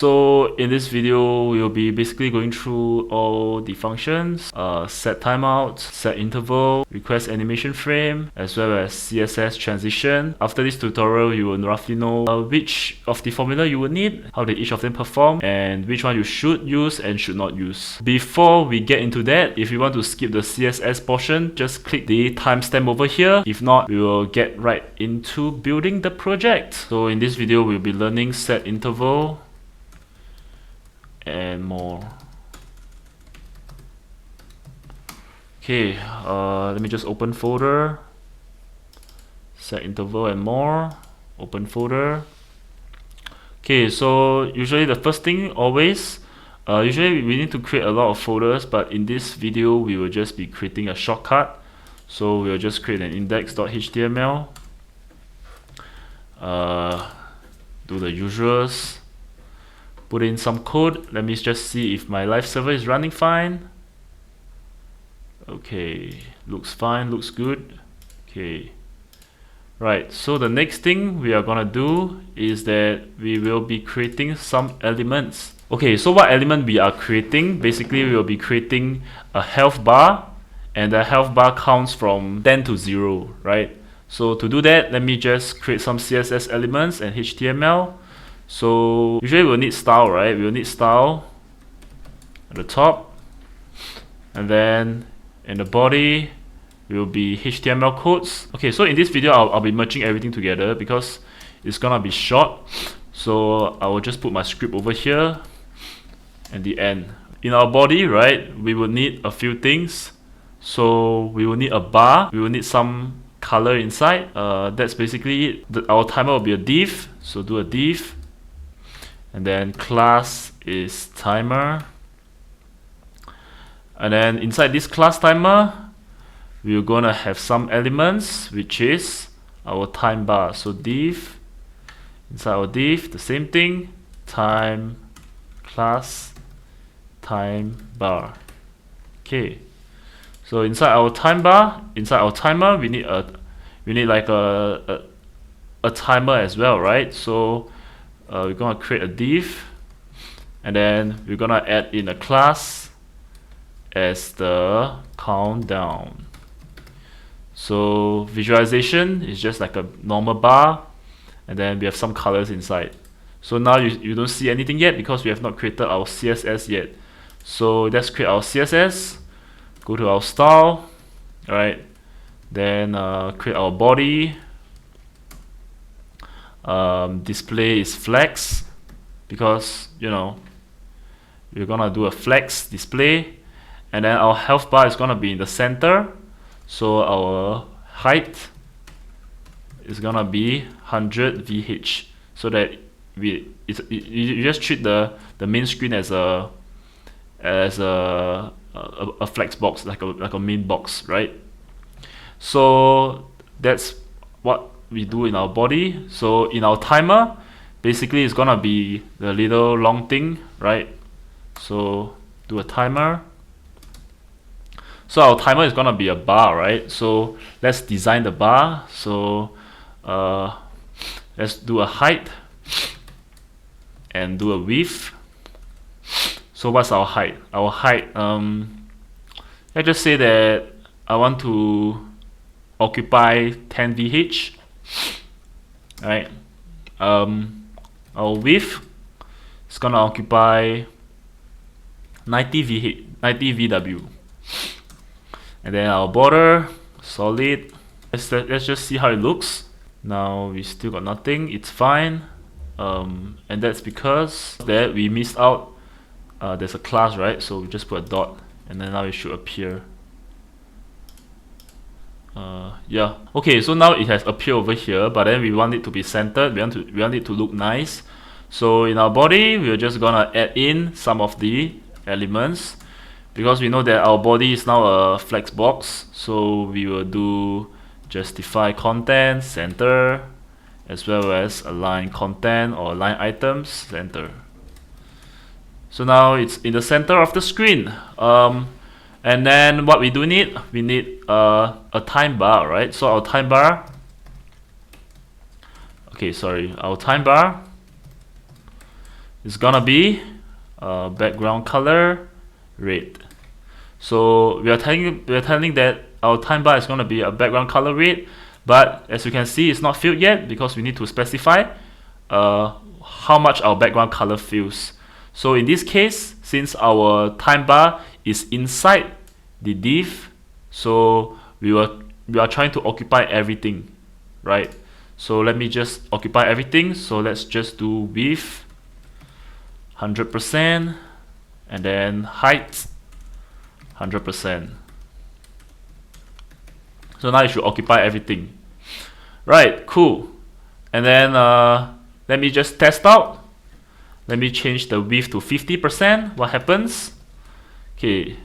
So in this video, we'll be basically going through all the functions, setTimeout, setInterval, requestAnimationFrame, as well as CSS transition. After this tutorial, you will roughly know which of the formula you will need, how they each of them perform, and which one you should use and should not use. Before we get into that, if you want to skip the CSS portion, just click the timestamp over here. If not, we will get right into building the project. So in this video, we'll be learning setInterval and more. Okay, let me just open folder, setInterval and more, open folder. Okay, so usually the first thing always, usually we need to create a lot of folders, but in this video we will just be creating a shortcut. So we'll just create an index.html, do the usuals, put in some code. Let me just see if my live server is running fine. Okay, looks fine, looks good. Okay, right, so the next thing we are gonna do is that we will be creating some elements. Okay, so what element we are creating? Basically, we will be creating a health bar, and the health bar counts from 10 to 0, right? So to do that, let me just create some CSS elements and HTML. So usually we'll need style, right? We'll need style at the top, and then in the body will be HTML codes. Okay, so in this video I'll be merging everything together because it's gonna be short. So I will just put my script over here at the end. In our body, right, we will need a few things. So we will need a bar, we will need some color inside. That's basically it. Our timer will be a div, so do a div. And then class is timer, and then inside this class timer we're gonna have some elements, which is our time bar. So div, inside our div, the same thing, time class time bar. Okay, so inside our time bar, inside our timer, we need like a timer as well, right? So we're gonna create a div, and then we're gonna add in a class as the countdown. So visualization is just like a normal bar, and then we have some colors inside. So now you don't see anything yet because we have not created our CSS yet. So let's create our CSS, go to our style, right? Then create our body. Display is flex because, you know, we're gonna do a flex display, and then our health bar is gonna be in the center. So our height is gonna be 100 VH, so that you just treat the main screen as a flex box, like a main box, right? So that's what we do in our body. So in our timer, basically it's gonna be the little long thing, right? So do a timer. So our timer is gonna be a bar, right? So let's design the bar. So let's do a height and do a width. So what's our height? Our height, let's just say that I want to occupy 10 VH. Right, our width is gonna occupy 90 VW, and then our border solid. Let's just see how it looks. Now we still got nothing. It's fine, and that's because that we missed out. There's a class, right? So we just put a dot, and then now it should appear. Yeah, okay, so now it has appeared over here, but then we want it to be centered. We want it to look nice. So in our body, we're just gonna add in some of the elements, because we know that our body is now a flex box. So we will do justify content center, as well as align content or align items center. So now it's in the center of the screen. And then what we do need, we need a time bar, right? So our time bar, our time bar is gonna be background color red. So we are telling that our time bar is gonna be a background color red, but as you can see, it's not filled yet because we need to specify how much our background color fills. So in this case, since our time bar is inside the div, so we are trying to occupy everything, right? So let me just occupy everything. So let's just do width 100% and then height 100%. So now it should occupy everything. Right, cool. And then let me just test out. Let me change the width to 50%. What happens? Okay,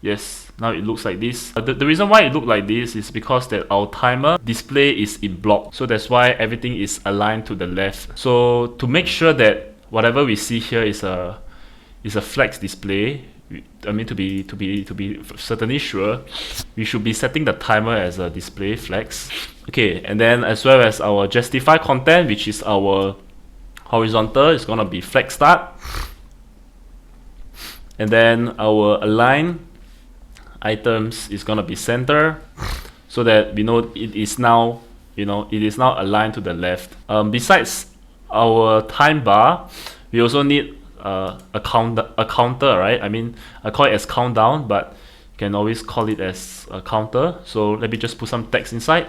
yes, now it looks like this. The reason why it looks like this is because that our timer display is in block. So that's why everything is aligned to the left. So to make sure that whatever we see here is a flex display, I mean to be certainly sure, we should be setting the timer as a display flex. Okay, and then as well as our justify content, which is our horizontal, is gonna be flex start. And then our align items is gonna be center, so that we know it is now, it is now aligned to the left. Besides our time bar, we also need a counter, right? I mean, I call it as countdown, but you can always call it as a counter. So let me just put some text inside.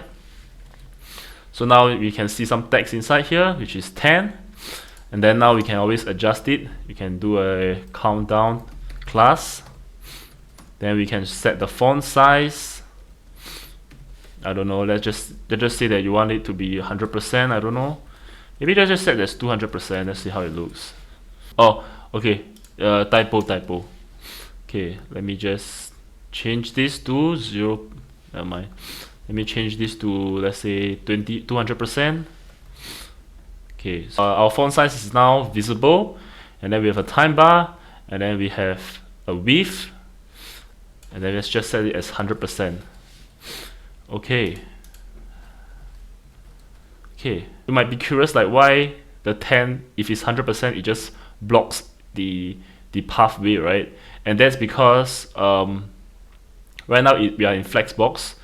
So now we can see some text inside here, which is 10. And then now we can always adjust it. We can do a countdown class. Then we can set the font size. I don't know, let's just say that you want it to be 100%, I don't know. Maybe let's just set this 200%, let's see how it looks. Oh, okay, typo. Okay, let me just change this to 0, never mind. Let me change this to, let's say, 200%. Okay, so our font size is now visible, and then we have a time bar, and then we have a width, and then let's just set it as 100%. Okay. Okay, you might be curious like why the 10, if it's 100%, it just blocks the pathway, right? And that's because right now we are in Flexbox,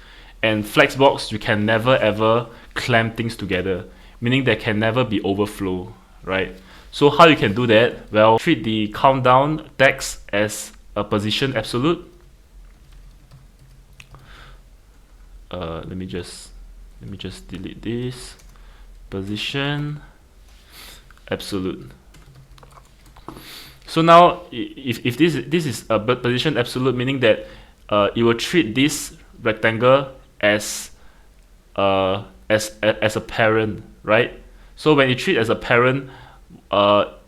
and Flexbox you can never ever clamp things together, meaning there can never be overflow, right? So how you can do that? Well, treat the countdown text as a position absolute. Let me just delete this. Position absolute. So now if this is a position absolute, meaning that it will treat this rectangle as a parent, right? So when it treats as a parent,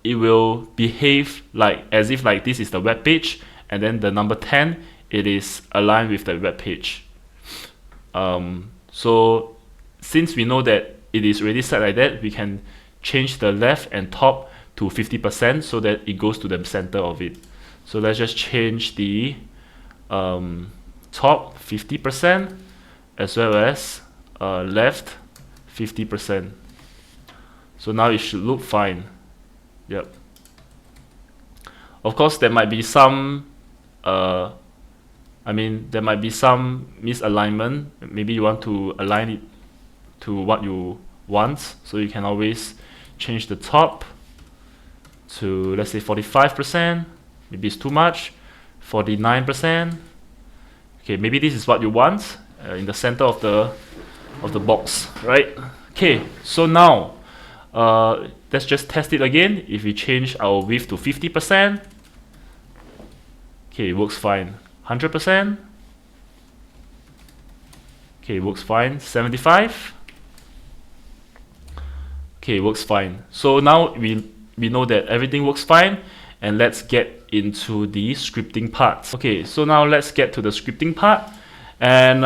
it will behave like as if like this is the web page, and then the number 10, it is aligned with the web page. So since we know that it is already set like that, we can change the left and top to 50% so that it goes to the center of it. So let's just change the top 50% as well as left 50%. So now it should look fine. Yep. Of course, there might be some there might be some misalignment. Maybe you want to align it to what you want, so you can always change the top to, let's say, 45%. Maybe it's too much. 49%. Okay, maybe this is what you want in the center of the box, right? Okay, so now let's just test it again. If we change our width to 50%, okay, it works fine. 100%, okay, it works fine. 75, okay, it works fine. So now we know that everything works fine, and let's get into the scripting part. Okay, so now let's get to the scripting part. And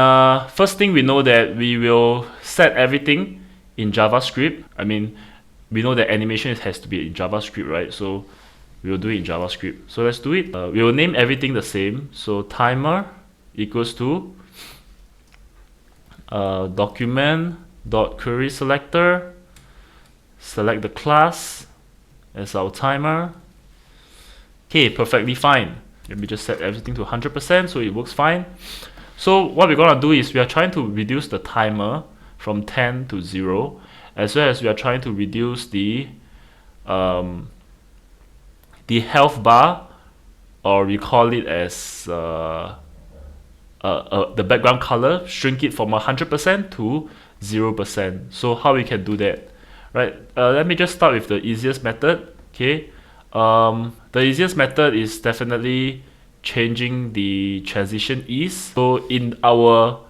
first thing, we know that we will set everything in JavaScript. I mean, we know that animation has to be in JavaScript, right? So we will do it in JavaScript. So let's do it. We will name everything the same. So timer equals to document.querySelector, select the class, as our timer. Okay, perfectly fine. Let me just set everything to 100% so it works fine. So what we're gonna do is we are trying to reduce the timer from 10 to 0, as well as we are trying to reduce the health bar, or we call it as the background color, shrink it from 100% to 0%. So how we can do that, right? Let me just start with the easiest method. Okay, the easiest method is definitely changing the transition ease. So in our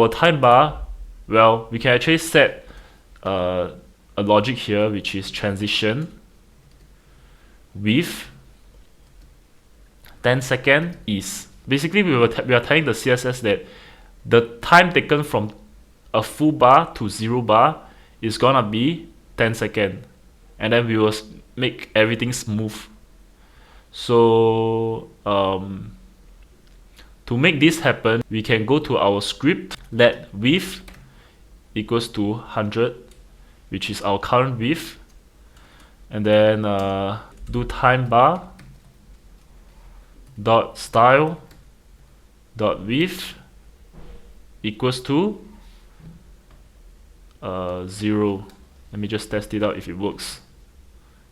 time bar, well, we can actually set a logic here, which is transition with 10-second ease. Basically, we are telling the CSS that the time taken from a full bar to 0 bar is gonna be 10 seconds, and then we will make everything smooth. So to make this happen, we can go to our script, let width equals to 100, which is our current width, and then do time bar dot style dot width equals to 0. Let me just test it out if it works.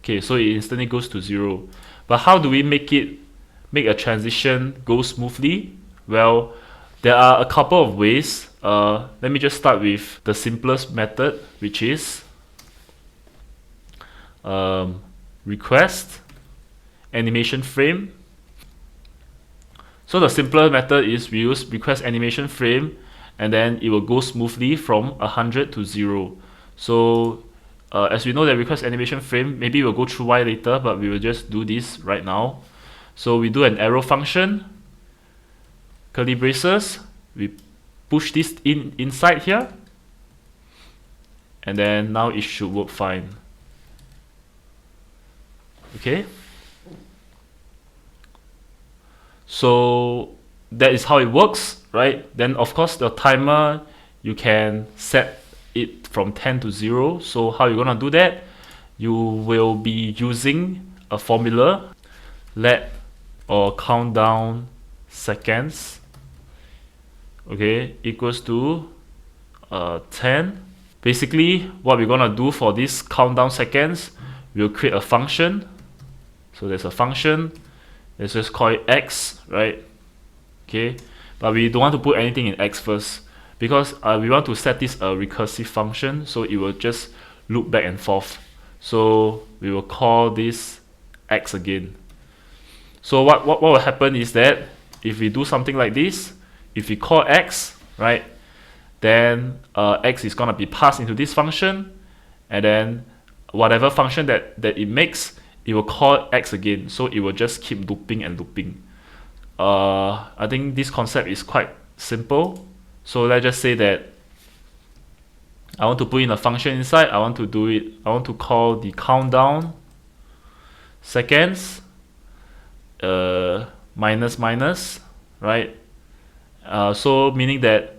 Okay, so it instantly goes to 0. But how do we make a transition go smoothly? Well, there are a couple of ways. Let me just start with the simplest method, which is request animation frame. So the simpler method is we use request animation frame, and then it will go smoothly from 100 to 0. So as we know that request animation frame, maybe we'll go through why later, but we will just do this right now. So we do an arrow function, curly braces, we push this inside here, and then now it should work fine. Okay, so that is how it works, right? Then of course the timer, you can set it from 10 to 0. So how you're gonna do that? You will be using a formula, let or countdown seconds, okay, equals to 10. Basically, what we're gonna do for this countdown seconds, we'll create a function. So there's a function, let's just call it x, right? Okay, but we don't want to put anything in x first, because we want to set this a recursive function, so it will just loop back and forth. So we will call this x again. So what will happen is that if we do something like this, if we call x, right, then x is gonna be passed into this function, and then whatever function that it makes, it will call x again. So it will just keep looping and looping. I think this concept is quite simple. So let's just say that I want to put in a function inside. I want to call the countdown seconds minus minus, right? So meaning that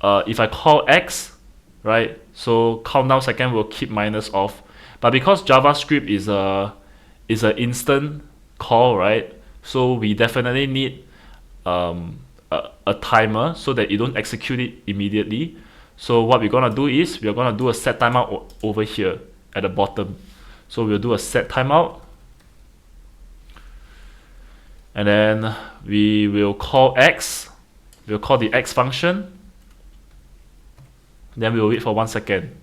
if I call x, right, so countdown second will keep minus off. But because JavaScript is an instant call, right? So we definitely need a timer so that you don't execute it immediately. So what we're gonna do is we're gonna do a set timeout over here at the bottom. So we'll do a set timeout, and then we will call x. We'll call the x function. Then we'll wait for 1 second.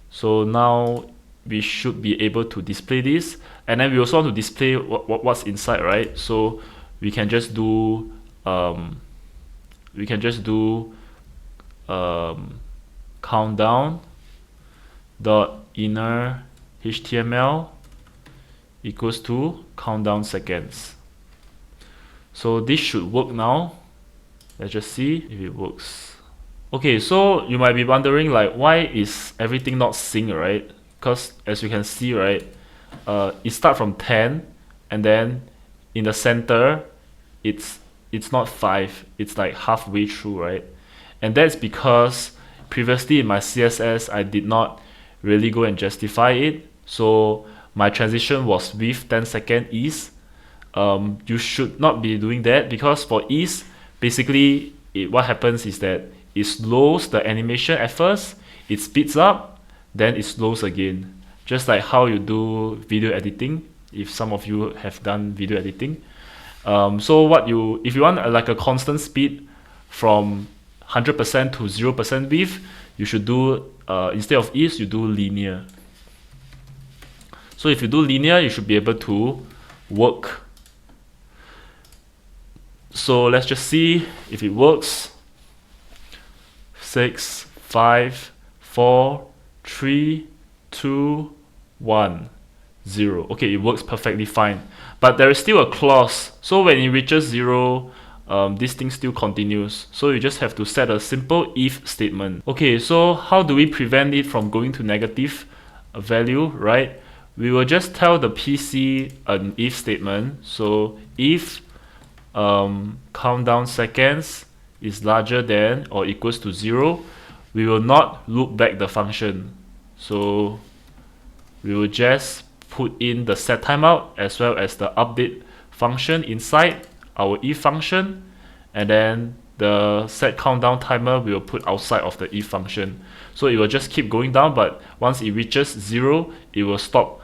So now we should be able to display this, and then we also want to display what's inside, right? So we can just do countdown dot inner HTML equals to countdown seconds. So this should work now. Let's just see if it works. Okay, so you might be wondering, like, why is everything not synced, right? Because as you can see, right, it starts from 10, and then in the center it's not 5, it's like halfway through, right? And that's because previously in my CSS I did not really go and justify it. So my transition was with 10-second ease. You should not be doing that, because for ease, basically what happens is that it slows the animation at first, it speeds up, then it slows again. Just like how you do video editing, if some of you have done video editing. So if you want like a constant speed from 100% to 0% width, you should do, instead of ease, you do linear. So if you do linear, you should be able to work. So let's just see if it works. 6, 5, 4, 3, 2, 1, 0. Okay, it works perfectly fine. But there is still a clause. So when it reaches 0, this thing still continues. So you just have to set a simple if statement. Okay, so how do we prevent it from going to negative value, right? We will just tell the PC an if statement. So if countdown seconds is larger than or equals to 0, we will not loop back the function. So we will just put in the setTimeout as well as the update function inside our if function, and then the set countdown timer we will put outside of the if function. So it will just keep going down, but once it reaches 0, it will stop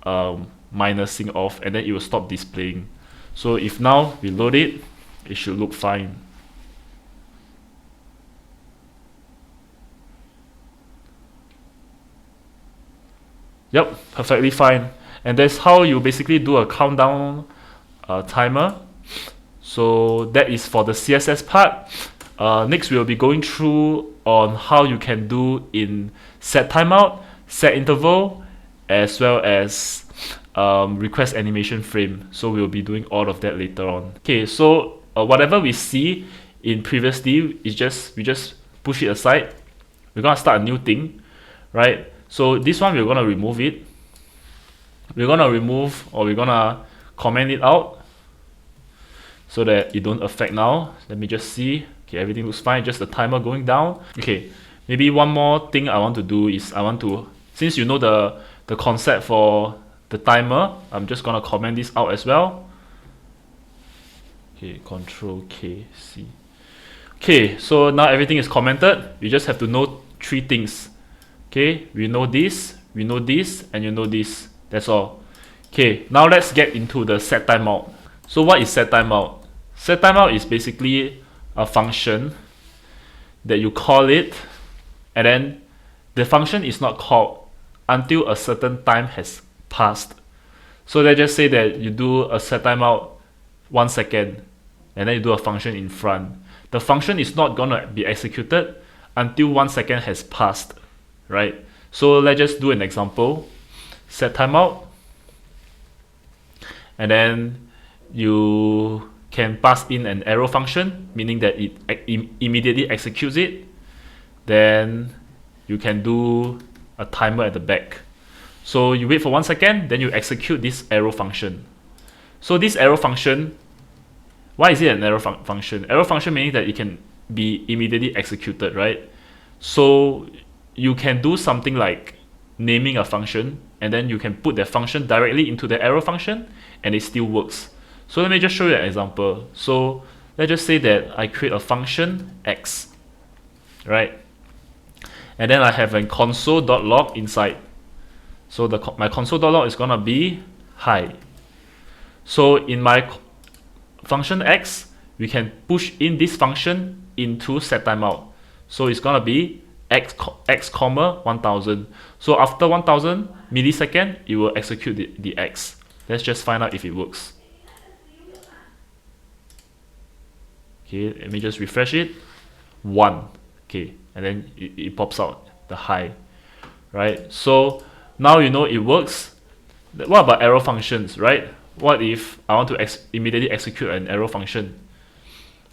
minusing off, and then it will stop displaying. So if now we load it, it should look fine. Yep, perfectly fine. And that's how you basically do a countdown timer. So that is for the CSS part. Next we'll be going through on how you can do in setTimeout, setInterval, as well as requestAnimationFrame. So we'll be doing all of that later on. Okay, so whatever we see in previously, we just push it aside. We're gonna start a new thing, right? So this one we're gonna remove it. We're gonna comment it out so that it don't affect now. Let me just see. Okay, everything looks fine, just the timer going down. Okay, maybe one more thing I want to do is since you know the concept for the timer, I'm just gonna comment this out as well. Okay, Control K, C. Okay, so now everything is commented. You just have to know 3 things. Okay, we know this, and you know this. That's all. Okay, now let's get into the setTimeout. So what is setTimeout? setTimeout is basically a function that you call it, and then the function is not called until a certain time has passed. So let's just say that you do a setTimeout 1 second, and then you do a function in front. The function is not gonna be executed until 1 second has passed, right? So let's just do an example. setTimeout, and then you can pass in an arrow function, meaning that it immediately executes it. Then you can do a timer at the back. So you wait for 1 second, then you execute this arrow function. So this arrow function, why is it an arrow function? Arrow function meaning that it can be immediately executed, right? So you can do something like naming a function, and then you can put that function directly into the arrow function, and it still works. So let me just show you an example. So let's just say that I create a function x, right? And then I have a console.log inside. So my console.log is gonna be hi. So in my function x, we can push in this function into setTimeout. So it's gonna be x comma 1000. So after 1000 millisecond, it will execute the x. Let's just find out if it works. Okay, let me just refresh it. 1. Okay, and then it pops out the hi, right? So now you know it works. What about arrow functions, right? What if I want to immediately execute an arrow function?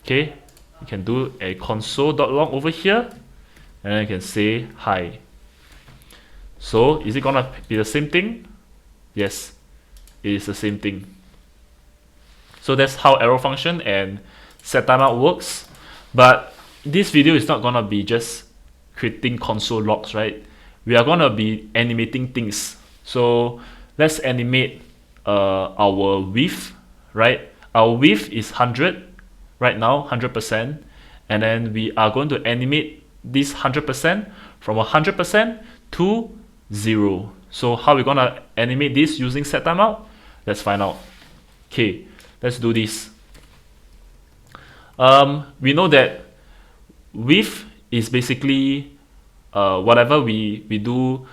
Okay, you can do a console.log over here, and then you can say hi. So is it gonna be the same thing? Yes, it is the same thing. So that's how arrow function and setTimeout works. But this video is not gonna be just creating console logs, right? We are gonna be animating things. So let's animate our width, right? Our width is 100 right now, 100%, and then we are going to animate this 100% from 100% to 0. So how are we gonna animate this using setTimeout? Let's find out. Okay, let's do this. We know that width is basically whatever we do.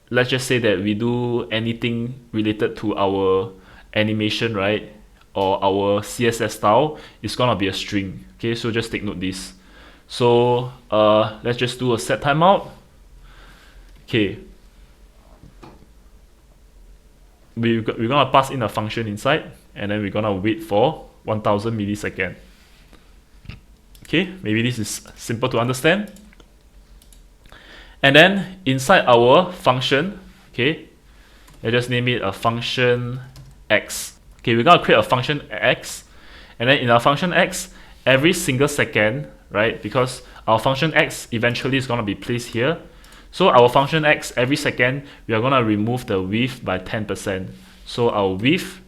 Let's just say that we do anything related to our animation, right? Or our CSS style is gonna be a string. Okay, so just take note this. So let's just do a setTimeout. Okay, we're gonna pass in a function inside, and then we're gonna wait for 1000 milliseconds. Okay, maybe this is simple to understand. And then inside our function, okay, let's just name it a function x. Okay, we're gonna create a function x, and then in our function x, every single second, right, because our function x eventually is gonna be placed here, so our function x every second we are gonna remove the width by 10%. So our width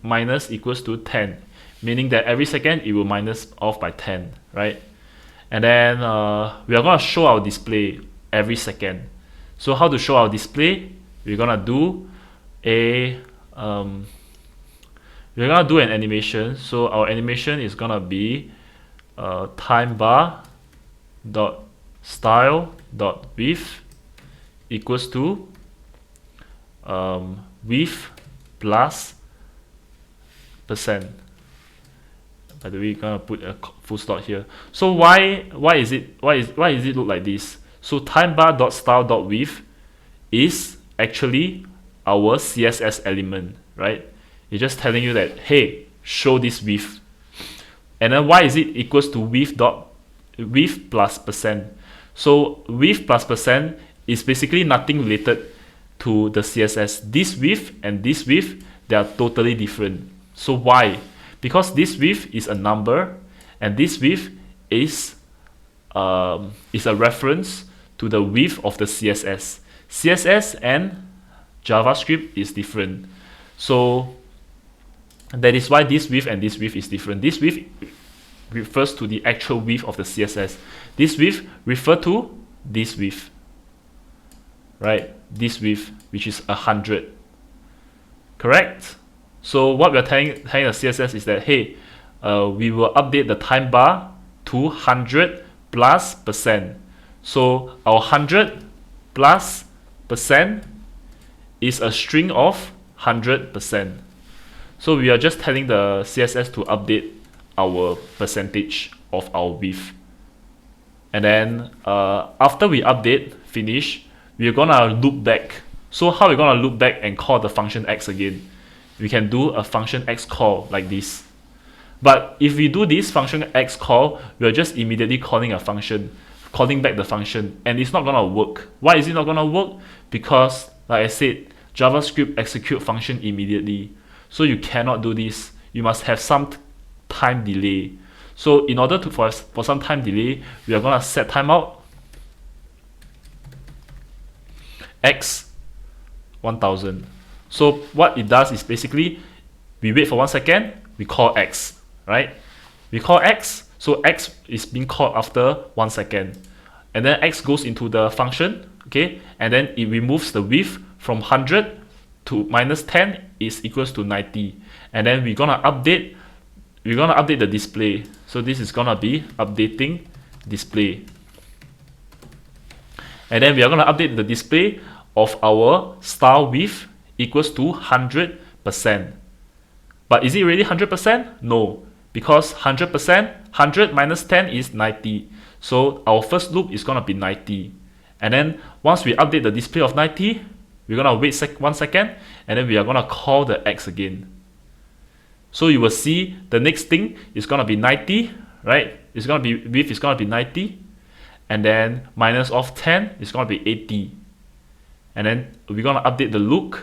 minus equals to 10, meaning that every second it will minus off by 10, right? And then we are gonna show our display every second. So how to show our display? We're gonna do a we're gonna do an animation. So our animation is gonna be time bar dot style dot width equals to width plus percent. By the way, we're gonna put a full stop here. So why is it look like this? So time bar dot style dot width is actually our CSS element, right? It's just telling you that, hey, show this width. And then why is it equals to width plus percent? So width plus percent is basically nothing related to the CSS. This width and this width, they are totally different. So why? Because this width is a number, and this width is a reference to the width of the CSS. CSS and JavaScript is different. So that is why this width and this width is different. This width refers to the actual width of the CSS. This width refers to this width, right? This width, which is 100, correct? So what we're telling the CSS is that, hey, we will update the time bar to 100 plus percent. So our 100 plus percent is a string of 100%. So we are just telling the CSS to update our percentage of our width. And then after we update, finish, we're gonna loop back. So how we're gonna loop back and call the function x again? We can do a function x call like this. But if we do this function x call, we're just immediately calling a function, calling back the function, and it's not gonna work. Why is it not gonna work? Because, like I said, JavaScript execute function immediately. So you cannot do this. You must have some time delay. So in order to for some time delay, we are gonna set timeout x 1000. So what it does is basically we wait for 1 second, we call x, right? We call x, so x is being called after 1 second, and then x goes into the function, okay, and then it removes the width from 100 to minus 10 is equals to 90, and then we're gonna update the display. So this is gonna be updating display, and then we are gonna update the display of our style width equals to 100%. But is it really 100%? No, because 100%, 100 minus 10 is 90. So our first loop is gonna be 90, and then once we update the display of 90, we're gonna wait 1 second, and then we are gonna call the x again. So you will see the next thing is gonna be 90, right? It's gonna be width is gonna be 90, and then minus of 10 is gonna be 80, and then we're gonna update the loop.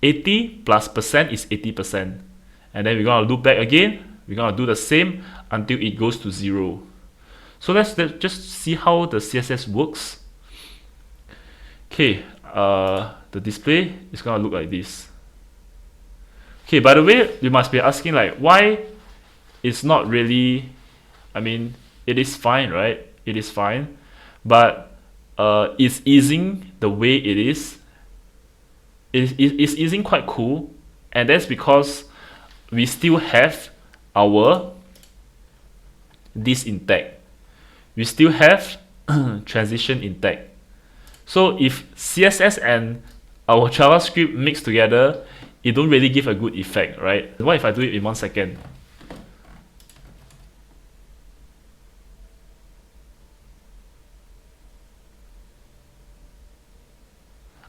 80 plus percent is 80%, and then we're gonna loop back again. We're gonna do the same until it goes to 0. So let's just see how the CSS works. Okay, the display is gonna look like this. Okay, by the way, you must be asking like why it's not really, I mean, it is fine, right? It is fine, but it's easing the way it is. It's easing quite cool, and that's because we still have our this intact. We still have transition intact. So if CSS and our JavaScript mix together, it don't really give a good effect, right? What if I do it in 1 second?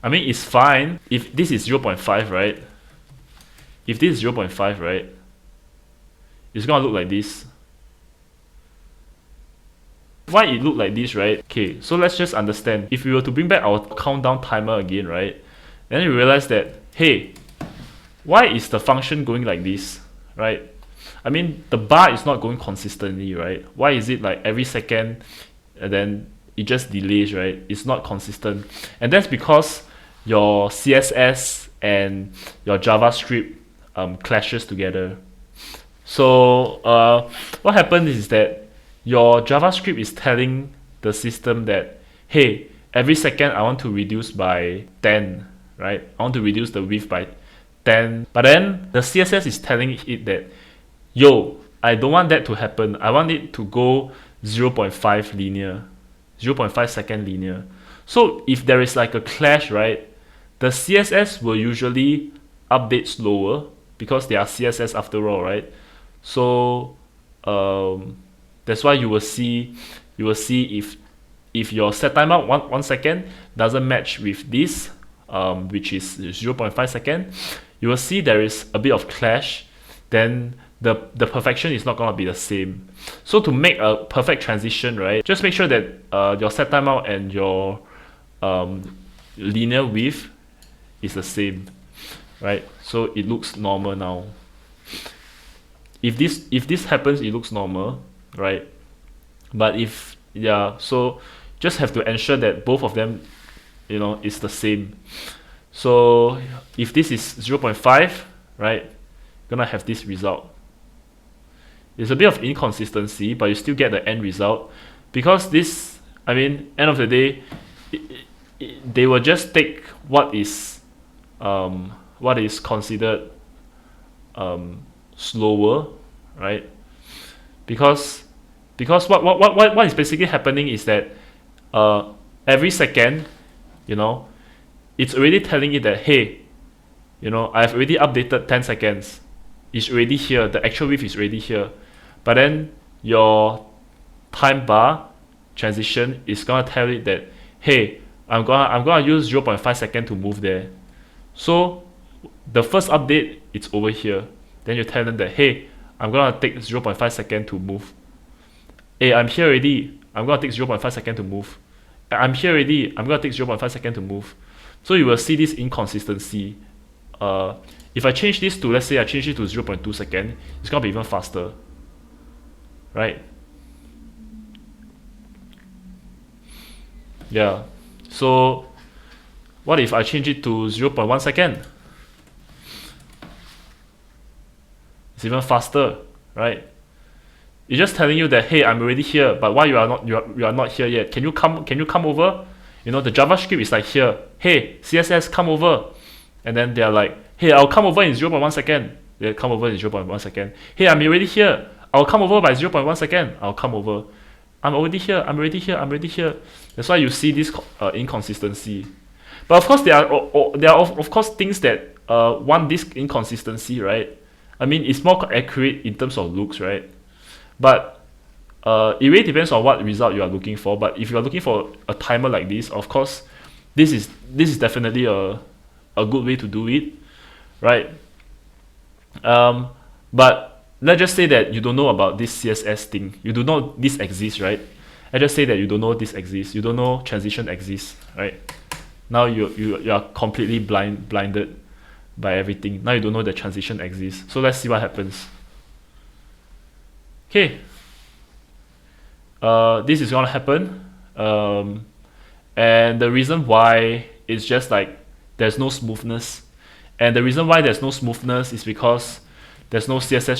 I mean, it's fine if this is 0.5, right? If this is 0.5, right? It's gonna look like this. Why it look like this, right? Okay, so let's just understand. If we were to bring back our countdown timer again, right? Then we realize that, hey, why is the function going like this, right? I mean, the bar is not going consistently, right? Why is it like every second and then it just delays, right? It's not consistent. And that's because your CSS and your JavaScript clashes together. So what happens is that your JavaScript is telling the system that, hey, every second I want to reduce by 10, right? I want to reduce the width by 10. But then the CSS is telling it that, yo, I don't want that to happen. I want it to go 0.5 linear, 0.5 second linear. So if there is like a clash, right, the CSS will usually update slower because they are CSS after all, right? So that's why you will see if your set timeout 1 second doesn't match with this, which is 0.5 second, you will see there is a bit of clash. Then the perfection is not gonna be the same. So to make a perfect transition, right, just make sure that your set timeout and your linear width is the same, right? So it looks normal now. If this happens, it looks normal, right? But if, yeah, so just have to ensure that both of them, you know, is the same. So if this is 0.5, right, gonna have this result. It's a bit of inconsistency, but you still get the end result, because this, I mean, end of the day, they will just take what is considered slower, right? Because what is basically happening is that every second, you know, it's already telling it that, hey, you know, I've already updated 10 seconds. It's already here. The actual width is already here. But then your time bar transition is gonna tell it that, hey, I'm gonna use 0.5 second to move there. So the first update, it's over here. Then you tell them that, hey, I'm gonna take 0.5 second to move. Hey, I'm here already. I'm gonna take 0.5 second to move. I'm here already. I'm gonna take 0.5 second to move. So you will see this inconsistency. If I change this to, let's say I change it to 0.2 second, it's gonna be even faster, right? Yeah. So what if I change it to 0.1 second? It's even faster, right? It's just telling you that, hey, I'm already here, but why you are not here yet? Can you come over? You know, the JavaScript is like here, hey, CSS, come over. And then they're like, hey, I'll come over in 0.1 second. They'll come over in 0.1 second. Hey, I'm already here. I'll come over by 0.1 second. I'll come over. I'm already here. I'm already here. I'm already here. That's why you see this inconsistency. But of course, there are of course things that want this inconsistency, right? I mean, it's more accurate in terms of looks, right? But it really depends on what result you are looking for. But if you are looking for a timer like this, of course, this is definitely a good way to do it, right? But let's just say that you don't know about this CSS thing. You don't know this exists, right? Let's just say that you don't know this exists. You don't know transition exists, right? Now you are completely blinded by everything. Now you don't know that transition exists. So let's see what happens. Okay. This is gonna happen. And the reason why is just like there's no smoothness. And the reason why there's no smoothness is because there's no CSS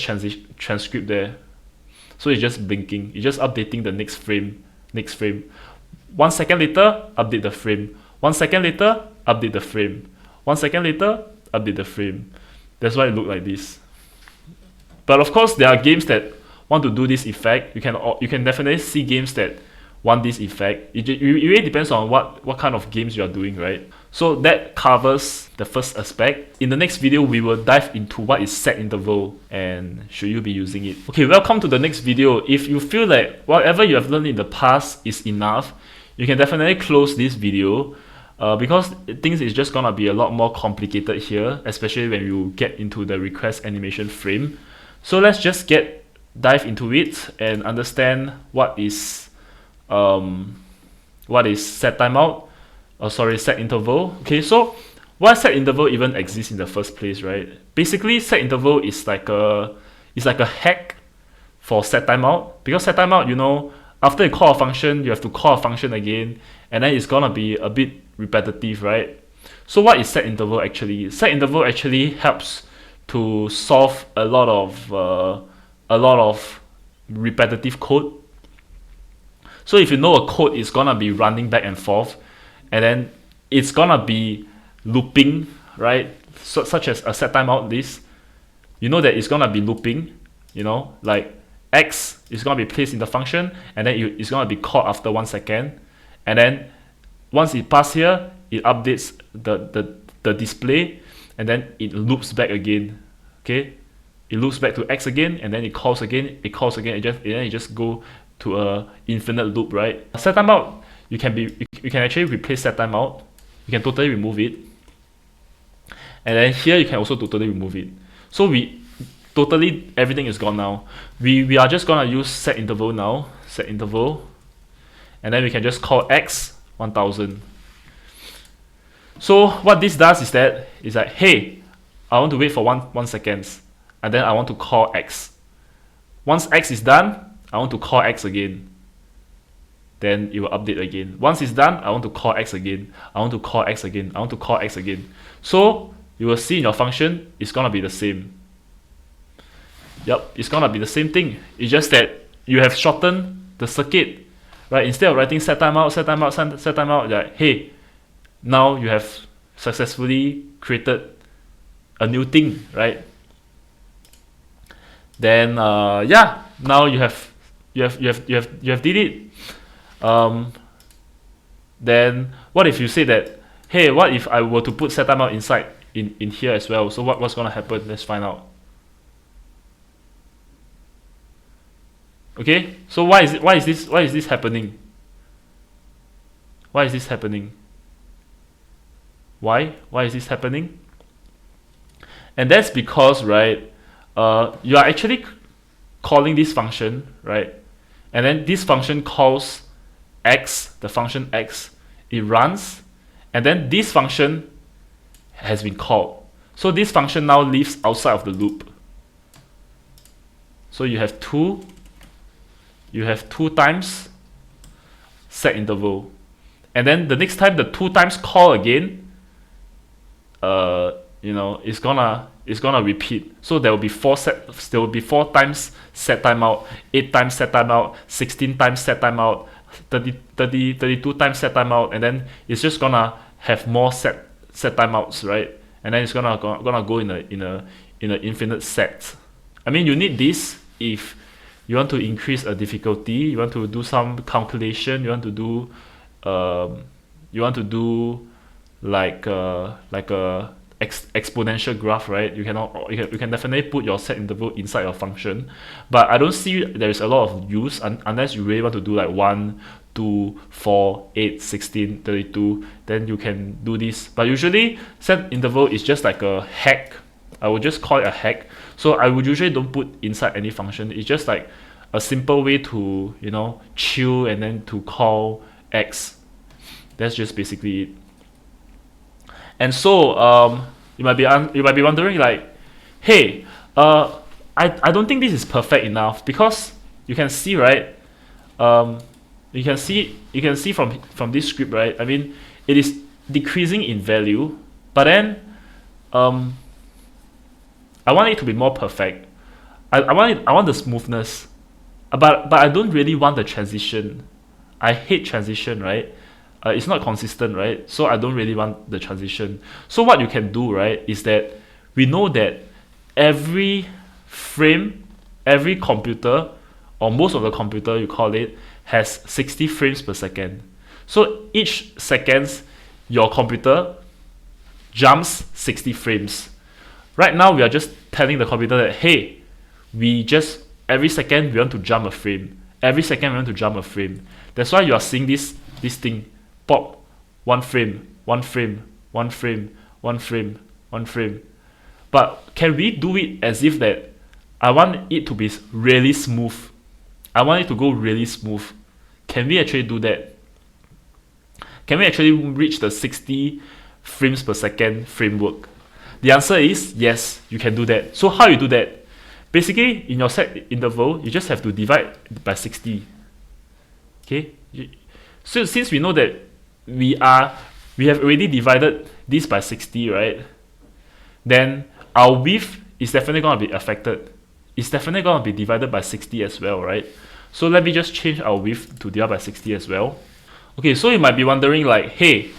transcript there. So it's just blinking. It's just updating the next frame. 1 second later, update the frame. 1 second later, update the frame. 1 second later, update the frame. That's why it looks like this. But of course, there are games that want to do this effect. You can definitely see games that want this effect. It really depends on what kind of games you are doing, right? So that covers the first aspect. In the next video, we will dive into what is setInterval and should you be using it. Okay, welcome to the next video. If you feel like whatever you have learned in the past is enough, you can definitely close this video because things is just gonna be a lot more complicated here, especially when you get into the requestAnimationFrame. So let's just dive into it and understand what is setTimeout. setInterval. Okay, so why setInterval even exists in the first place, right? Basically, setInterval is like a hack for setTimeout, because setTimeout, you know, after you call a function, you have to call a function again, and then it's gonna be a bit repetitive, right? So what is setInterval actually? setInterval actually helps to solve a lot of repetitive code. So if you know a code is gonna be running back and forth, and then it's gonna be looping, right? So, such as a setTimeout list, you know that it's gonna be looping, you know, like X is gonna be placed in the function, and then it's gonna be called after 1 second, and then once it passes here, it updates the display, and then it loops back again. Okay, it loops back to X again, and then it calls again, and then it just go to a infinite loop, right? setTimeout, you can actually replace setTimeout. You can totally remove it, and then here you can also totally remove it. So everything is gone now. We are just gonna use setInterval now, setInterval, and then we can just call X 1000. So what this does is that hey, I want to wait for one second, and then I want to call X. Once X is done, I want to call X again. Then it will update again. Once it's done, I want to call X again. I want to call X again. I want to call X again. So you will see in your function, it's gonna be the same. Yep, it's gonna be the same thing. It's just that you have shortened the circuit, right? Instead of writing setTimeout, like, hey, now you have successfully created a new thing, right? Then yeah, now you have did it. Then what if you say that, hey, what if I were to put setTimeout inside in here as well? So what's gonna happen? Let's find out. Okay, so why is this happening? Why is this happening? Why is this happening? And that's because, right, you are actually calling this function, right? And then this function calls X, the function X, it runs, and then this function has been called. So this function now lives outside of the loop. So you have two times setInterval, and then the next time the 2 times call again, you know, it's gonna repeat. So there will be 4 times setTimeout, 8 times setTimeout, 16 times setTimeout, 32 times setTimeout, and then it's just gonna have more setTimeouts, right? And then it's gonna go in a infinite set. I mean, you need this if you want to increase a difficulty, you want to do some calculation, you want to do like a exponential graph, right? You can definitely put your setInterval inside your function, but I don't see there is a lot of use unless you really want to do like 1, 2, 4, 8, 16, 32, then you can do this. But usually setInterval is just like a hack. I would just call it a hack. So I would usually don't put inside any function. It's just like a simple way to, you know, chill and then to call X. That's just basically it. And so you might be wondering, like, hey, I don't think this is perfect enough, because you can see, right, you can see from this script, right, I mean, it is decreasing in value, But then I want it to be more perfect. I want the smoothness, but I don't really want the transition. I hate transition, right? It's not consistent, right? So I don't really want the transition. So what you can do, right, is that we know that every frame, every computer, or most of the computer you call it, has 60 frames per second. So each seconds your computer jumps 60 frames. Right now we are just telling the computer that, hey, we just every second we want to jump a frame. Every second we want to jump a frame. That's why you are seeing this thing pop, one frame, one frame, one frame, one frame, one frame. But can we do it as if that I want it to be really smooth? I want it to go really smooth. Can we actually do that? Can we actually reach the 60 frames per second framework? The answer is yes, you can do that. So how you do that? Basically, in your set interval, you just have to divide by 60. Okay? So since we know that we have already divided this by 60, right? Then our width is definitely going to be affected. It's definitely going to be divided by 60 as well, right? So let me just change our width to divide by 60 as well. Okay, so you might be wondering like, hey,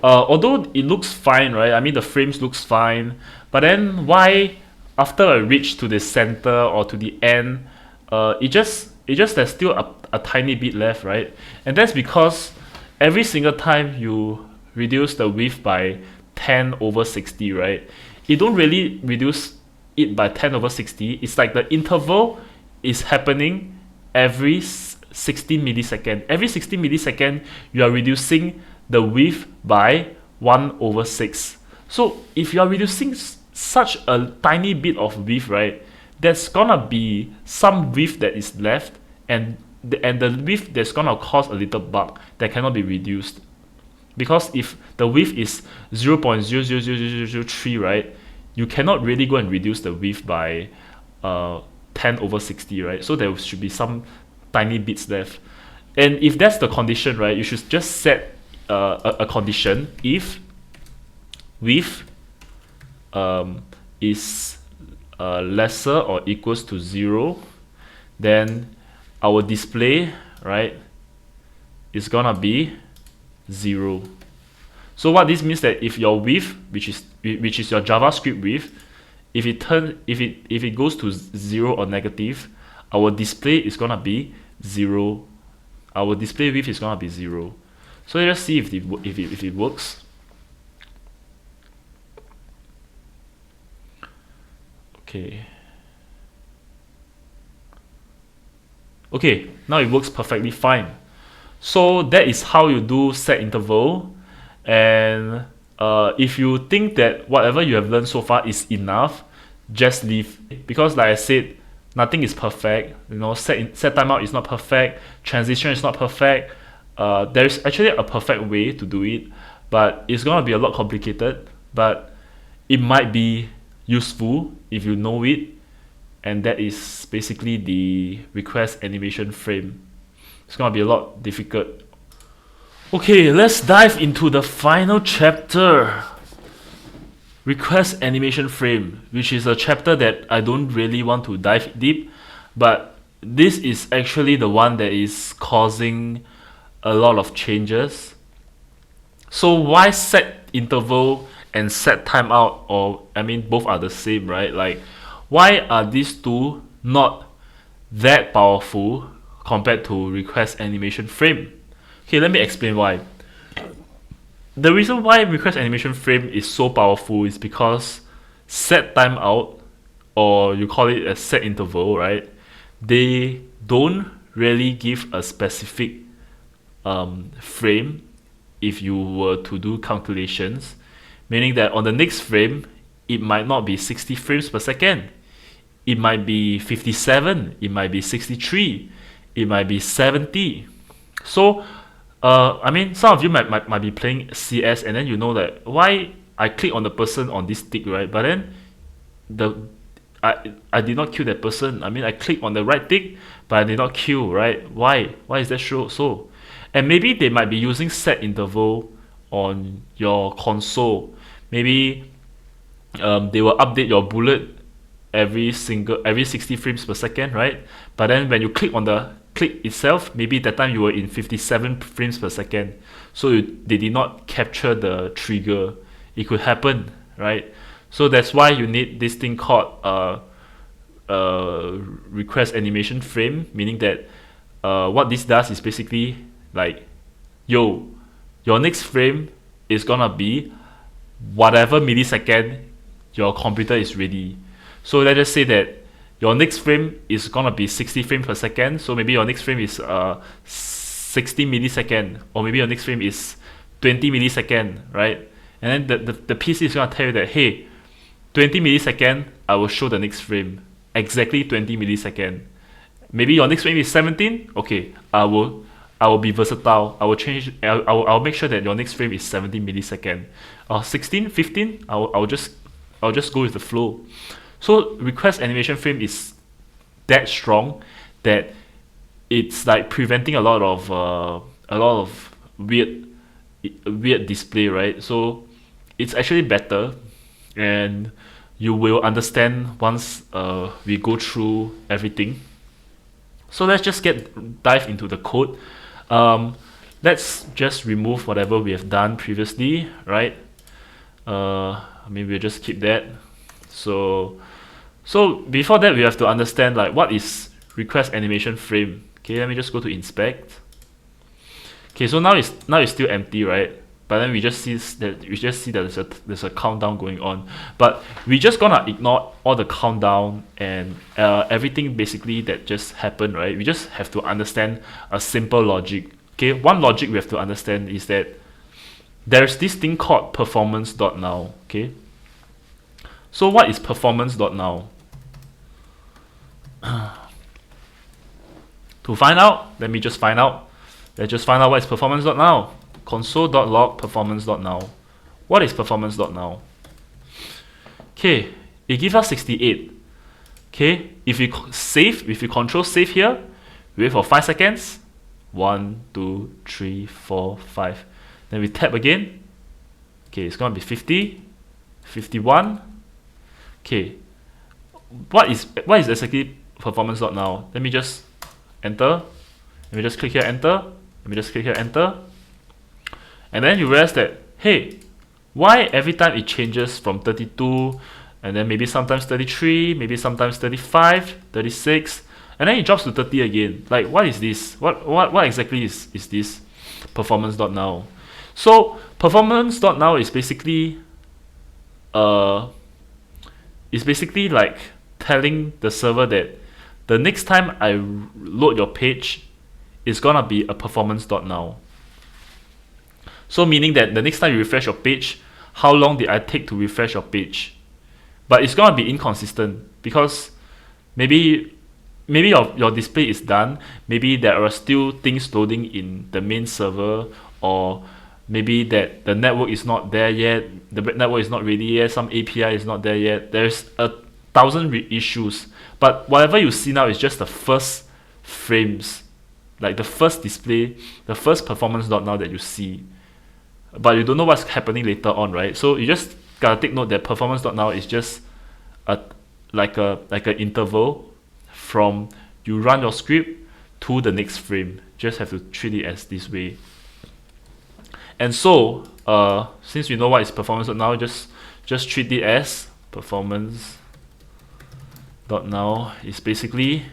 although it looks fine, right? I mean, the frames looks fine, but then why after I reach to the center or to the end, it just there's still a tiny bit left, right? And that's because every single time you reduce the width by 10 over 60, right? You don't really reduce it by 10 over 60. It's like the interval is happening every 60 millisecond. Every 60 millisecond, you are reducing the width by 1 over 6. So if you are reducing such a tiny bit of width, right, there's gonna be some width that is left, and the width that's gonna cause a little bug that cannot be reduced. Because if the width is 0.000003, right, you cannot really go and reduce the width by 10 over 60, right? So there should be some tiny bits left. And if that's the condition, right, you should just set a condition if width is lesser or equals to 0, then our display, right, is gonna be 0. So what this means that if your width, which is your JavaScript width, if it goes to 0 or negative, our display is gonna be 0. Our display width is gonna be 0. So let's see if it works. Okay, now it works perfectly fine. So that is how you do set interval. And if you think that whatever you have learned so far is enough, just leave. Because like I said, nothing is perfect. You know, set timeout is not perfect. Transition is not perfect. There's actually a perfect way to do it, but it's gonna be a lot complicated. But it might be useful if you know it, and that is basically the request animation frame. It's gonna be a lot difficult. Okay, let's dive into the final chapter, request animation frame, which is a chapter that I don't really want to dive deep, but this is actually the one that is causing a lot of changes. So why set interval and set timeout, or I mean both are the same, right? Like, why are these two not that powerful compared to request animation frame? Okay, let me explain why. The reason why request animation frame is so powerful is because set timeout, or you call it a set interval, right? They don't really give a specific frame if you were to do calculations, meaning that on the next frame, it might not be 60 frames per second. It might be 57, it might be 63, it might be 70. So I mean, some of you might be playing CS, and then you know that why I click on the person on this tick, right? But then I did not kill that person. I mean, I click on the right tick, but I did not kill, right? Why is that so? And maybe they might be using set interval on your console. maybe they will update your bullet every 60 frames per second, right? But then when you click on the click itself, maybe that time you were in 57 frames per second, so they did not capture the trigger. It could happen, right? So that's why you need this thing called request animation frame, meaning that what this does is basically like, yo, your next frame is gonna be whatever millisecond your computer is ready. So let's just say that your next frame is gonna be 60 frames per second. So maybe your next frame is 60 millisecond, or maybe your next frame is 20 millisecond, right? And then the PC is gonna tell you that, hey, 20 millisecond, I will show the next frame. Exactly 20 millisecond. Maybe your next frame is 17. Okay, I will be versatile. I will change. I'll make sure that your next frame is 17 millisecond. 16, 15. I'll just go with the flow. So request animation frame is that strong that it's like preventing a lot of weird display, right? So it's actually better, and you will understand once we go through everything. So let's just dive into the code. Let's just remove whatever we have done previously, right? Maybe we'll just keep that. So before that, we have to understand like what is request animation frame. Okay, let me just go to inspect. Okay, so now it's still empty, right? But then we just see that there's a countdown going on. But we just gonna ignore all the countdown and everything basically that just happened, right? We just have to understand a simple logic. Okay, one logic we have to understand is that there's this thing called performance.now. Okay, so what is performance.now? To find out, let's just find out what is performance.now. Console.log performance.now. What is performance.now? Okay, it gives us 68. Okay, if you control save here, we wait for 5 seconds. 1, 2, 3, 4, 5. Then we tap again. Okay, it's gonna be 50, 51. Okay, what is exactly performance.now? Let me just enter. Let me just click here, enter. Let me just click here, enter. And then you realize that, hey, why every time it changes from 32, and then maybe sometimes 33, maybe sometimes 35, 36, and then it drops to 30 again. Like, what is this? What exactly is this performance.now? So performance.now is basically like telling the server that the next time I load your page, it's gonna be a performance.now. So meaning that the next time you refresh your page, how long did I take to refresh your page? But it's gonna be inconsistent because maybe your display is done, maybe there are still things loading in the main server, or maybe that the network is not there yet, the network is not ready yet, some API is not there yet. There's 1,000 issues, but whatever you see now is just the first frames, like the first display, the first performance.now that you see, but you don't know what's happening later on, right? So you just gotta take note that performance.now is just like an interval from you run your script to the next frame. Just have to treat it as this way. And so since we know what is performance.now, just treat it as performance.now is basically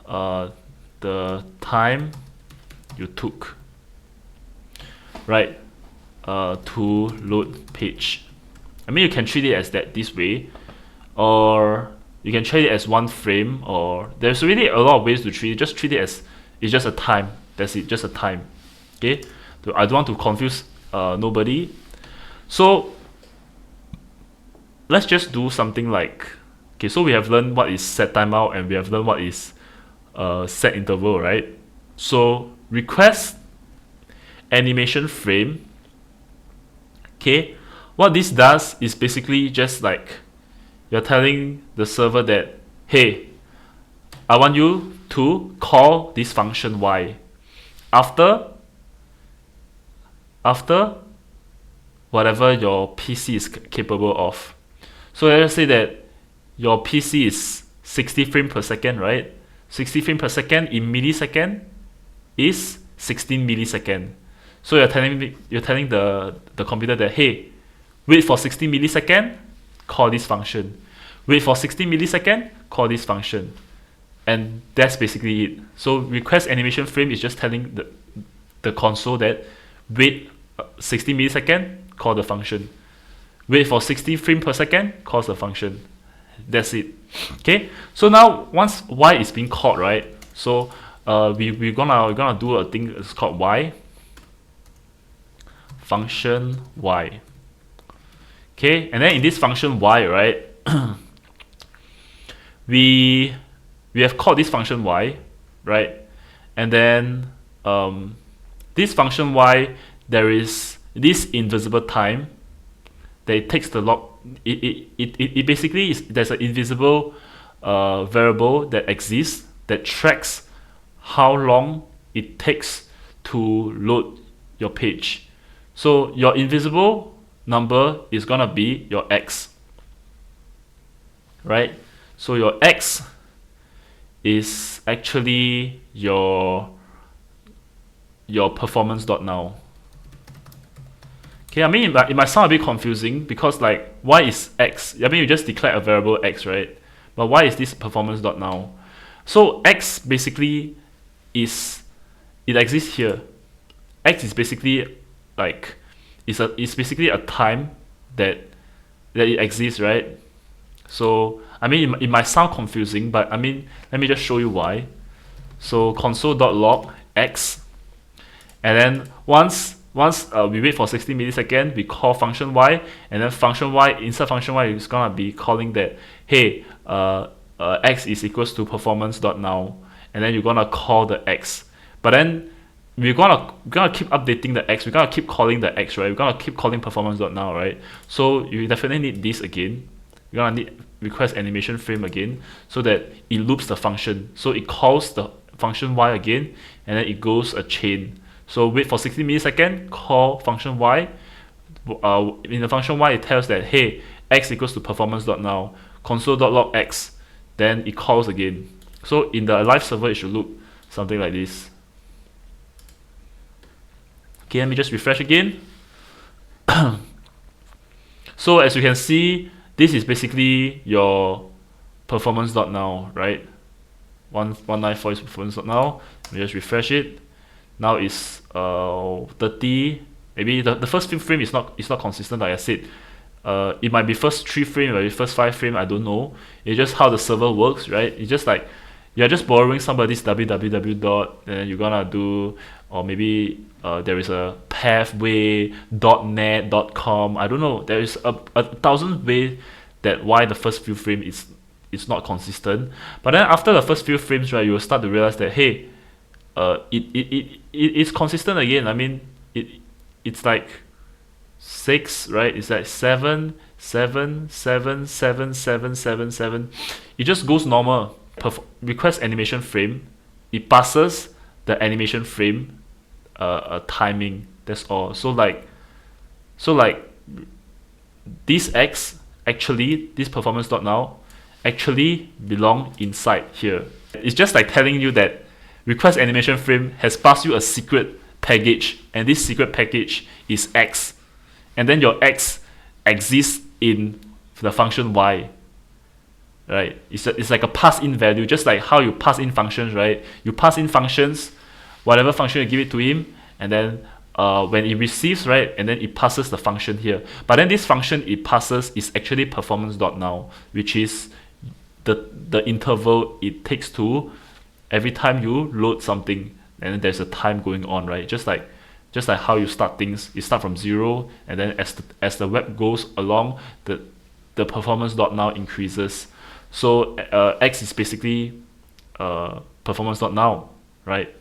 the time you took, right, to load page. I mean, you can treat it as this way, or you can treat it as one frame, or there's really a lot of ways to treat it. Just treat it as it's just a time. That's it, just a time. Okay, so I don't want to confuse nobody. So let's just do something like, okay, so we have learned what is setTimeout and we have learned what is setInterval, right? So request animation frame. Okay, what this does is basically just like you're telling the server that, hey, I want you to call this function y after whatever your PC is capable of. So let's say that your PC is 60 frames per second, right? 60 frames per second in millisecond is 16 millisecond. So you're telling the computer that, hey, wait for 60 millisecond, call this function. Wait for 60 millisecond, call this function. And that's basically it. So requestAnimationFrame is just telling the console that wait 60 millisecond, call the function. Wait for 60 frames per second, call the function. That's it. Okay. So now once y is being called, right? So we're gonna do a thing that's called y function y. Okay. And then in this function y, right? we have called this function y, right? And then this function y, there is this invisible time that it takes the log. It basically is, there's an invisible variable that exists that tracks how long it takes to load your page. So your invisible number is gonna be your x, right? So your x is actually your performance.now. Okay, I mean it might sound a bit confusing because like why is x? I mean you just declare a variable x, right? But why is this performance.now? So x basically it exists here. X is basically like it's basically a time that it exists, right? So I mean it might sound confusing, but I mean let me just show you why. So console.log x, and then once we wait for 60 milliseconds, we call function y, and then function y, inside function y is gonna be calling that, hey, x is equals to performance.now, and then you're gonna call the x. But then we're gonna keep updating the x, we're gonna keep calling the x, right? We're gonna keep calling performance.now, right? So you definitely need this again. You're gonna need requestAnimationFrame again, so that it loops the function. So it calls the function y again, and then it goes a chain. So wait for 60 milliseconds, call function y. In the function y, it tells that, hey, x equals to performance.now, console.log x, then it calls again. So in the live server, it should look something like this. Okay, let me just refresh again. So as you can see, this is basically your performance.now, right? 194 is performance.now. Let me just refresh it. Now it's 30. Maybe the first few frame is not consistent, like I said. It might be first 3 frame, or first 5 frame, I don't know. It's just how the server works, right? It's just like you're just borrowing somebody's www. And then you're gonna do, or maybe there is a pathway.net.com. I don't know. There is a 1,000 ways that why the first few frame is not consistent. But then after the first few frames, right, you will start to realize that, hey, it's consistent again. I mean, it's like 6, right? It's like 7, 7, 7, 7, 7, 7, 7. It just goes normal. requestAnimationFrame, it passes the animation frame timing. That's all. So like this x actually, this performance.now actually belong inside here. It's just like telling you that requestAnimationFrame has passed you a secret package, and this secret package is x, and then your x exists in the function y, right? It's like a pass-in value, just like how you pass in functions, right? You pass in functions, whatever function you give it to him, and then when it receives, right, and then it passes the function here. But then this function it passes is actually performance.now, which is the interval it takes to every time you load something, and then there's a time going on, right? Just like how you start things, you start from 0, and then as the web goes along, the performance.now increases. So x is basically performance.now, right?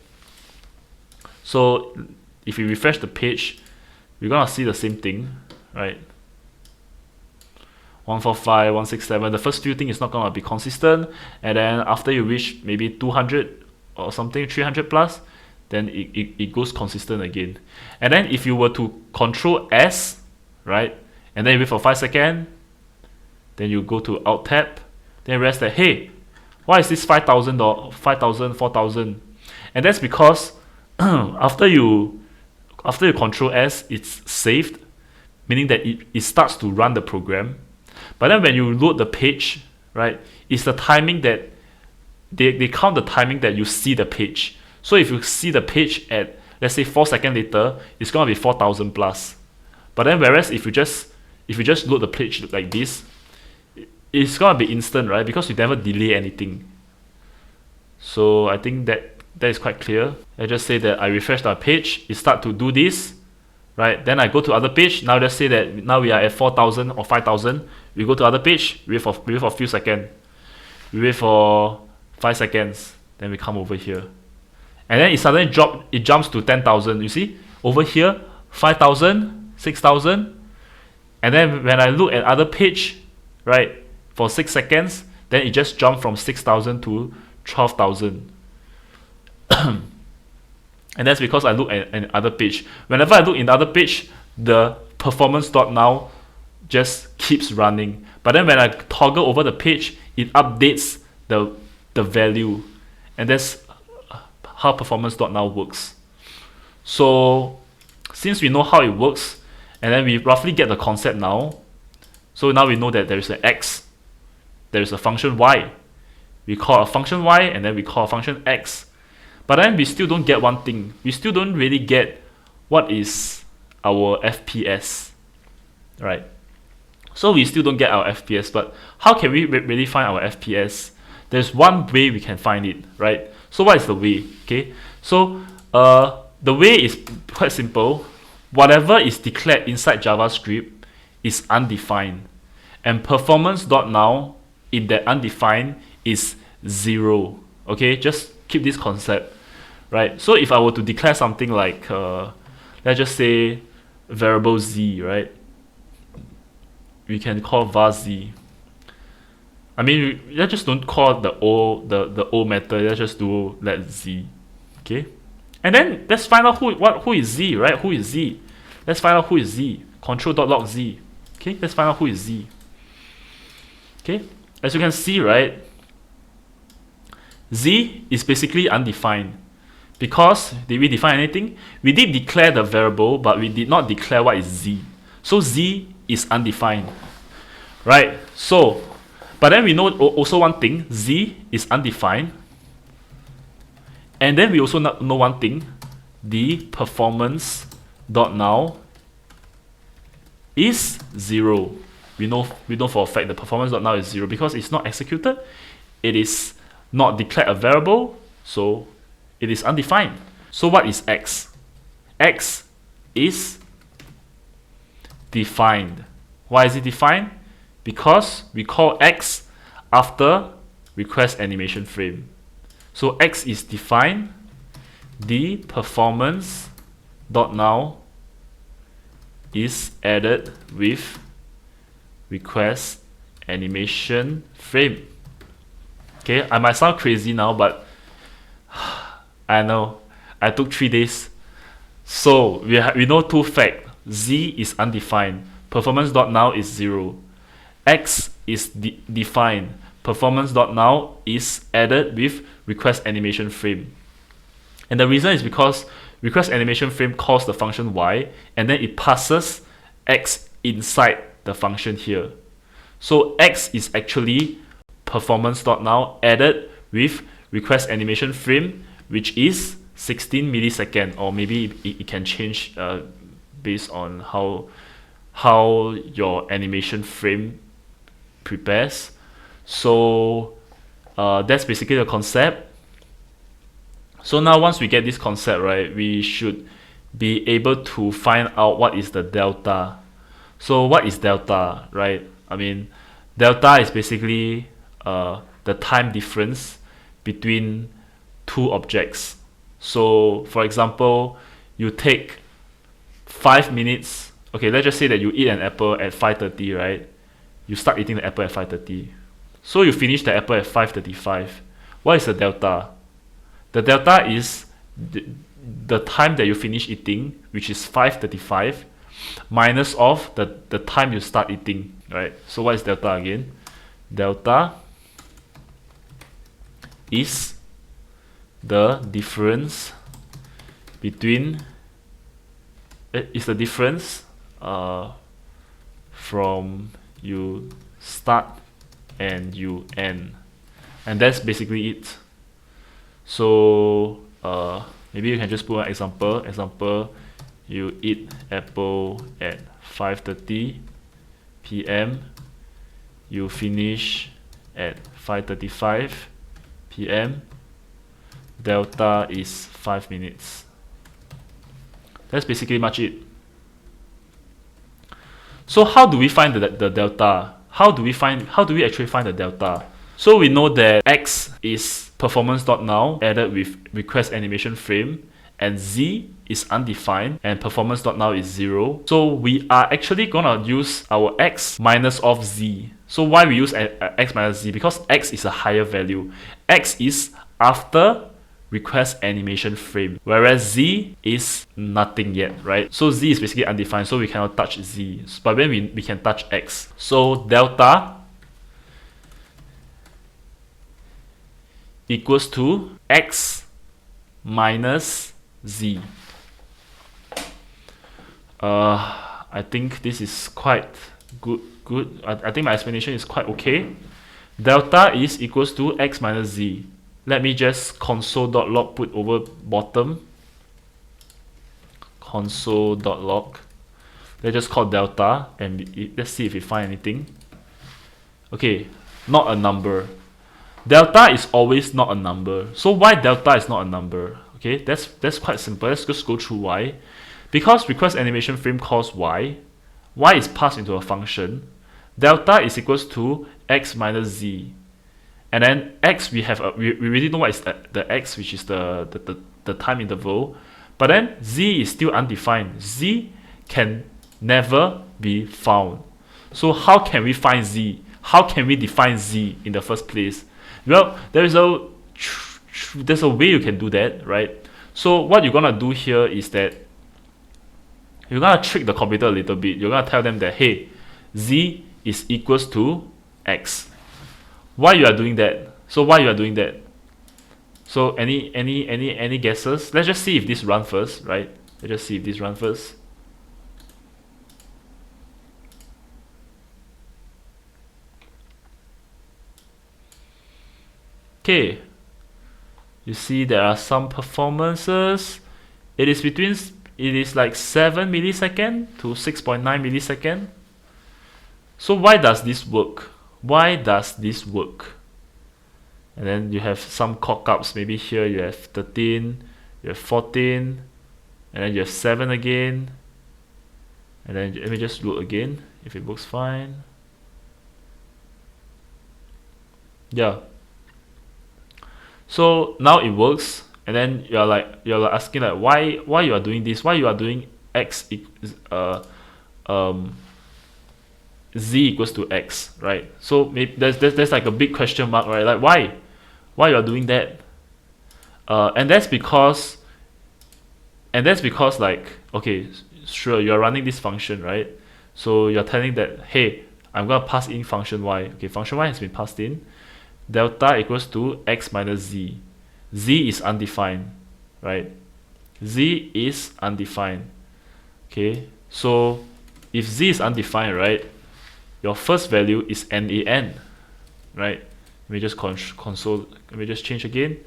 So if we refresh the page, we're gonna see the same thing, right? 145, 167, the first few things is not gonna be consistent, and then after you reach maybe 200 or something, 300 plus, then it goes consistent again. And then if you were to Control S, right? And then you wait for 5 seconds, then you go to Alt tab, then you realize that, hey, why is this 5,000 or 5,000, 4,000? And that's because after you Control S, it's saved, meaning that it starts to run the program. But then when you load the page, right, it's the timing that they count the timing that you see the page. So if you see the page at, let's say, 4 seconds later, it's gonna be 4,000 plus. But then whereas if you just load the page like this, it's gonna be instant, right? Because you never delay anything. So I think that is quite clear. I just say that I refresh our page, it start to do this, right? Then I go to other page. Now let's say that now we are at 4,000 or 5,000. We go to other page, we wait for a few seconds. We wait for 5 seconds. Then we come over here. And then it suddenly jumps to 10,000. You see? Over here, 5,000, 6,000. And then when I look at other page, right, for 6 seconds, then it just jumped from 6,000 to 12,000. And that's because I look at another page. Whenever I look in the other page, the performance.now just keeps running. But then when I toggle over the page, it updates the value. And that's how performance.now works. So since we know how it works, and then we roughly get the concept now, so now we know that there is an x, there is a function y. We call a function y, and then we call a function x. But then we still don't get one thing. We still don't really get what is our FPS, right? So we still don't get our FPS, but how can we really find our FPS? There's one way we can find it, right? So what is the way? Okay, so the way is quite simple. Whatever is declared inside JavaScript is undefined, and performance.now in that undefined is 0. Okay, just keep this concept, right? So if I were to declare something like let's just say variable z, right? We can call var z. I mean, let's just don't call the o method. Let's just do let z. Okay, and then let's find out who is z, right? Who is z? Let's find out who is z. Control.log z. Okay, let's find out who is z. Okay, as you can see, right, z is basically undefined. Because did we define anything? We did declare the variable, but we did not declare what is z. So z is undefined, right? So, but then we know also one thing: z is undefined. And then we also know one thing: the performance.now is 0. We know for a fact the performance.now is 0 because it's not executed. It is not declared a variable, so it is undefined. So what is x? X is defined. Why is it defined? Because we call x after requestAnimationFrame. So x is defined. The performance.now is added with requestAnimationFrame. Okay, I might sound crazy now, but I know I took 3 days. So we know two facts: z is undefined, performance.now is 0. X is defined, performance.now is added with requestAnimationFrame. And the reason is because requestAnimationFrame calls the function y, and then it passes x inside the function here. So x is actually performance.now added with requestAnimationFrame, which is 16 millisecond, or maybe it can change based on how your animation frame prepares. So that's basically the concept. So now once we get this concept right, we should be able to find out what is the delta. So what is delta, right? I mean, delta is basically the time difference between two objects. So for example, you take 5 minutes. Okay, let's just say that you eat an apple at 5:30, right? You start eating the apple at 5:30. So you finish the apple at 5:35. What is the delta? The delta is the time that you finish eating, which is 5:35, minus of the time you start eating, right? So what is delta again? Delta is the difference between from you start and you end, and that's basically it. So maybe you can just put an example. You eat apple at 5:30 p.m. You finish at 5:35 p.m. Delta is 5 minutes. That's basically much it. So how do we find the delta? How do we actually find the delta? So we know that X is performance.now added with requestAnimationFrame, and Z is undefined and performance.now is 0. So we are actually gonna use our X minus of Z. So why we use X minus Z? Because X is a higher value. X is after requestAnimationFrame, whereas Z is nothing yet, right? So Z is basically undefined, so we cannot touch Z, but then we can touch X. So delta equals to X minus Z. I think this is quite good. I think my explanation is quite okay. Delta is equals to X minus Z. Let me just console.log put over bottom. Console.log. Let's just call delta and let's see if we find anything. Okay, not a number. Delta is always not a number. So why delta is not a number? Okay, that's quite simple. Let's just go through why. Because requestAnimationFrame calls y is passed into a function. Delta is equals to X minus Z. And then X, we already know what is the X, which is the time interval. But then Z is still undefined. Z can never be found. So how can we find Z? How can we define Z in the first place? Well, there's a way you can do that, right? So what you're gonna do here is that you're gonna trick the computer a little bit. You're gonna tell them that, hey, Z is equals to X. Why you are doing that? So any guesses? Let's just see if this runs first, right? Let's just see if this runs first. Okay, you see there are some performances. It is like 7 millisecond to 6.9 millisecond. So why does this work? And then you have some cock-ups. Maybe here you have 13, you have 14, and then you have 7 again. And then let me just load again if it works fine. Yeah. So now it works, and then you're asking like why you are doing this? Why you are doing X Z equals to X, right? So maybe there's like a big question mark, right? Like why you are doing that? And that's because like, okay, sure, you're running this function, right? So you're telling that, hey, I'm gonna pass in function y. Okay, function y has been passed in. Delta equals to X minus Z. Z is undefined, right? Z is undefined. Okay, so if Z is undefined, right, your first value is NaN, right? Let me just let me just change again.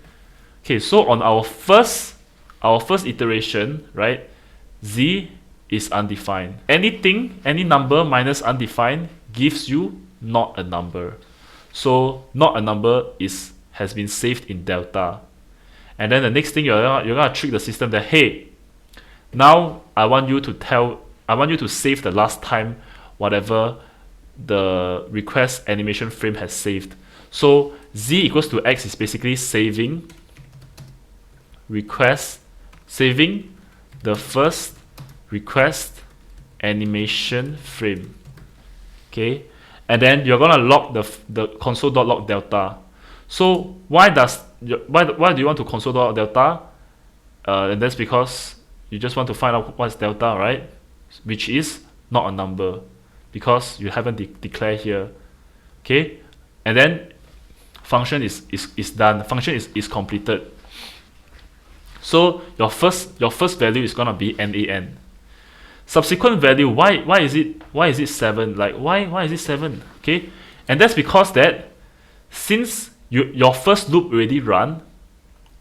Okay, so on our first iteration, right, Z is undefined. Any number minus undefined gives you not a number. So not a number has been saved in delta. And then the next thing you're gonna trick the system that, hey, now I want you to save the last time whatever the requestAnimationFrame has saved. So Z equals to X is basically saving the first requestAnimationFrame. Okay, and then you're gonna log the console.log delta. So why do you want to console.log delta? And that's because you just want to find out what's delta, right? which is not a number because you haven't declared here. Okay, and then function is done. Function is completed. So your first value is gonna be NaN. Subsequent value, why is it 7? Like why is it 7? Okay, and that's because that since your first loop already run,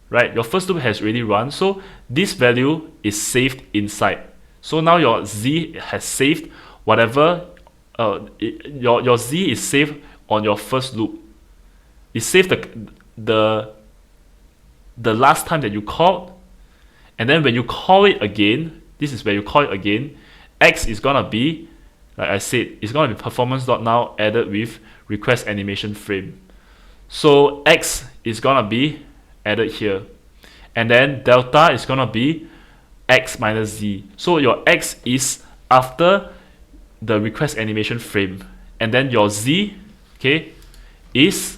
right? Your first loop has already run, so this value is saved inside. So now your z has saved whatever your z is saved on your first loop. It saved the last time that you called, and then when you call it again, this is where you call it again, x is gonna be, like I said, it's gonna be performance.now added with requestAnimationFrame. So x is gonna be added here, and then delta is gonna be x minus z. So your x is after the requestAnimationFrame, and then your z, okay, is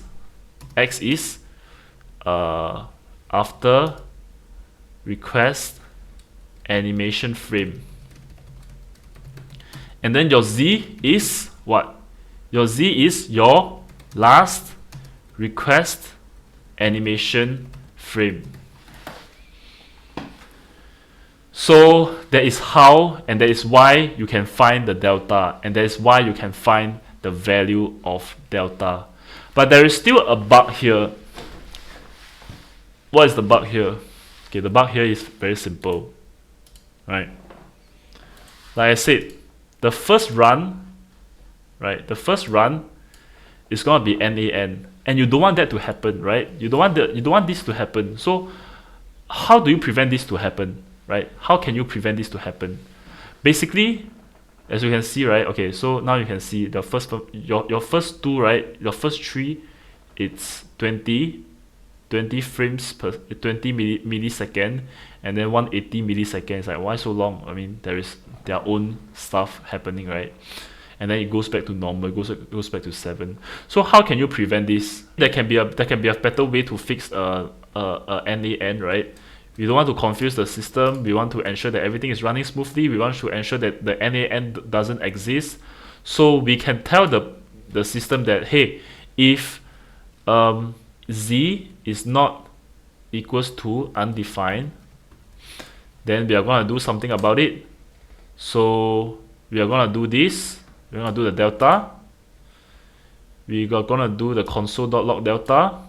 x is after requestAnimationFrame, and then your z is what? Your z is your last requestAnimationFrame. So that is how, and that is why you can find the delta, and that is why you can find the value of delta. But there is still a bug here. What is the bug here? Okay, the bug here is very simple, right? Like I said, the first run, right? The first run is gonna be NaN, and you don't want that to happen, right? You don't want this to happen. So how do you prevent this to happen, right? How can you prevent this to happen? Basically, as you can see, right? Okay, so now you can see the first your first two, right? Your first three, it's 20 frames per 20 millisecond, and then 180 milliseconds. Like, why so long? I mean, there is their own stuff happening, right? And then it goes back to normal, goes back to 7. So how can you prevent this? There can be a better way to fix NaN, right? We don't want to confuse the system. We want to ensure that everything is running smoothly. We want to ensure that the NaN doesn't exist. So we can tell the system that, hey, if z is not equals to undefined, then we are going to do something about it. So we are going to do this. We're going to do the delta. We are going to do the console.log delta.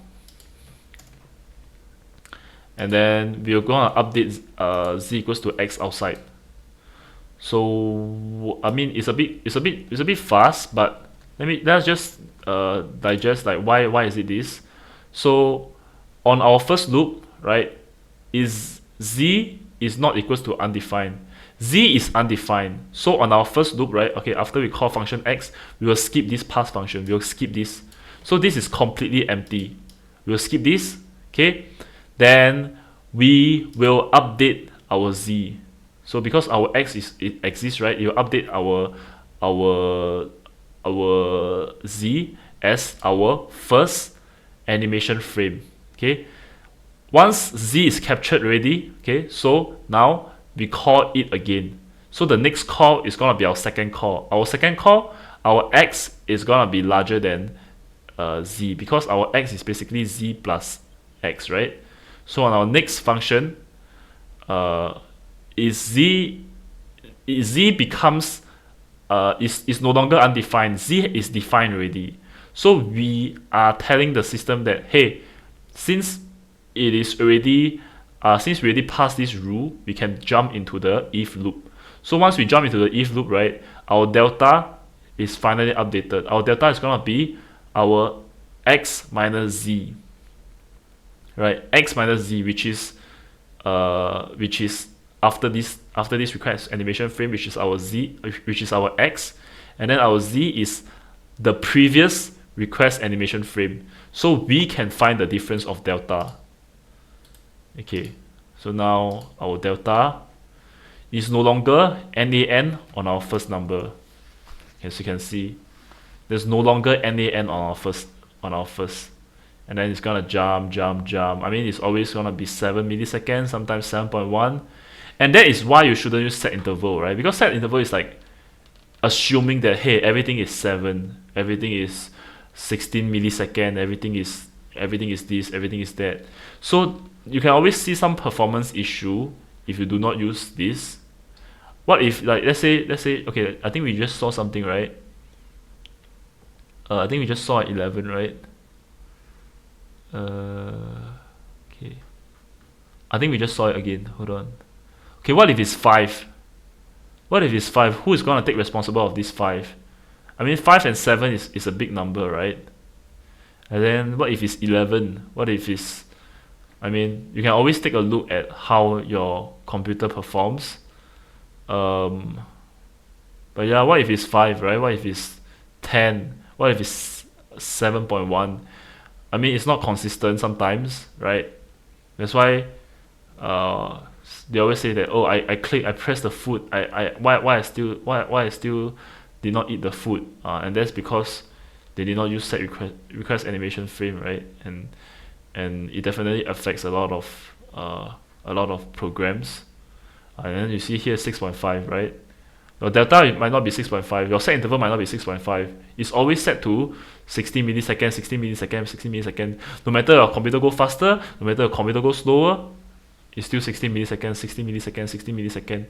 And then we're going to update z equals to x outside. So I mean, it's a bit fast, but let's just digest like why is it this. So on our first loop, right, is z is not equals to undefined. Z is undefined. So on our first loop, right, okay, after we call function x, we will skip this pass function. We will skip this. So this is completely empty. We will skip this, okay? Then we will update our z. So because our x exists, right, you update our z as our first animation frame. Okay. Once z is captured already, okay, so now we call it again. So the next call is gonna be our second call. Our second call, our x is gonna be larger than z, because our x is basically z plus x, right? So on our next function, z becomes is no longer undefined. Z is defined already. So we are telling the system that, hey, since it is already since we already passed this rule, we can jump into the if loop. So once we jump into the if loop, right, our delta is finally updated. Our delta is gonna be our x minus z, right? X minus z, which is after this request animation frame, which is our z, which is our x, and then our z is the previous request animation frame. So we can find the difference of delta. Okay, so now our delta is no longer NaN on our first number. As you can see, there's no longer NaN on our first, and then it's gonna jump. I mean, it's always gonna be 7 milliseconds, sometimes 7.1, And that is why you shouldn't use setInterval, right? Because setInterval is like assuming that, hey, everything is 7, everything is 16 millisecond, everything is this, everything is that. So you can always see some performance issue if you do not use this. What if, like, let's say okay, I think we just saw something, right? I think we just saw 11, right? Okay, I think we just saw it again. Hold on. Okay, what if it's 5? What if it's 5? Who is gonna take responsible of this 5? I mean, 5 and 7 is a big number, right? And then what if it's 11? What if it's, I mean, you can always take a look at how your computer performs. But yeah, what if it's 5, right? What if it's 10? What if it's 7.1? I mean, it's not consistent sometimes, right? That's why they always say that, oh, I press the food, why I still did not eat the food, and that's because they did not use set request animation frame, right? And it definitely affects a lot of programs. And then you see here 6.5, right? Your delta might not be 6.5, your set interval might not be 6.5. It's always set to 60 milliseconds, 60 milliseconds, 60 milliseconds. No matter your computer go faster, no matter your computer go slower, it's still 60 milliseconds, 60 milliseconds, 60 milliseconds.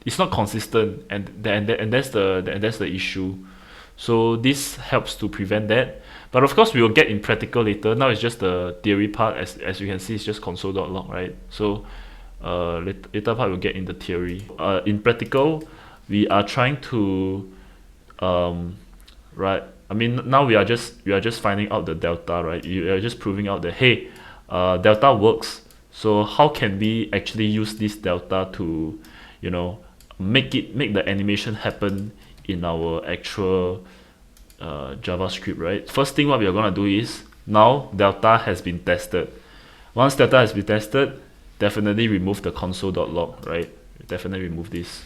It's not consistent, and that's the issue. So this helps to prevent that. But of course, we will get in practical later. Now it's just the theory part. As you can see, it's just console.log, right? So later part we'll get in the theory. In practical, we are trying to right. I mean, now we are just finding out the delta, right? You are just proving out that, hey, delta works. So how can we actually use this delta to, make the animation happen in our actual JavaScript, right? First thing what we are gonna do is, now delta has been tested. Once delta has been tested, definitely remove the console.log, right? Definitely remove this.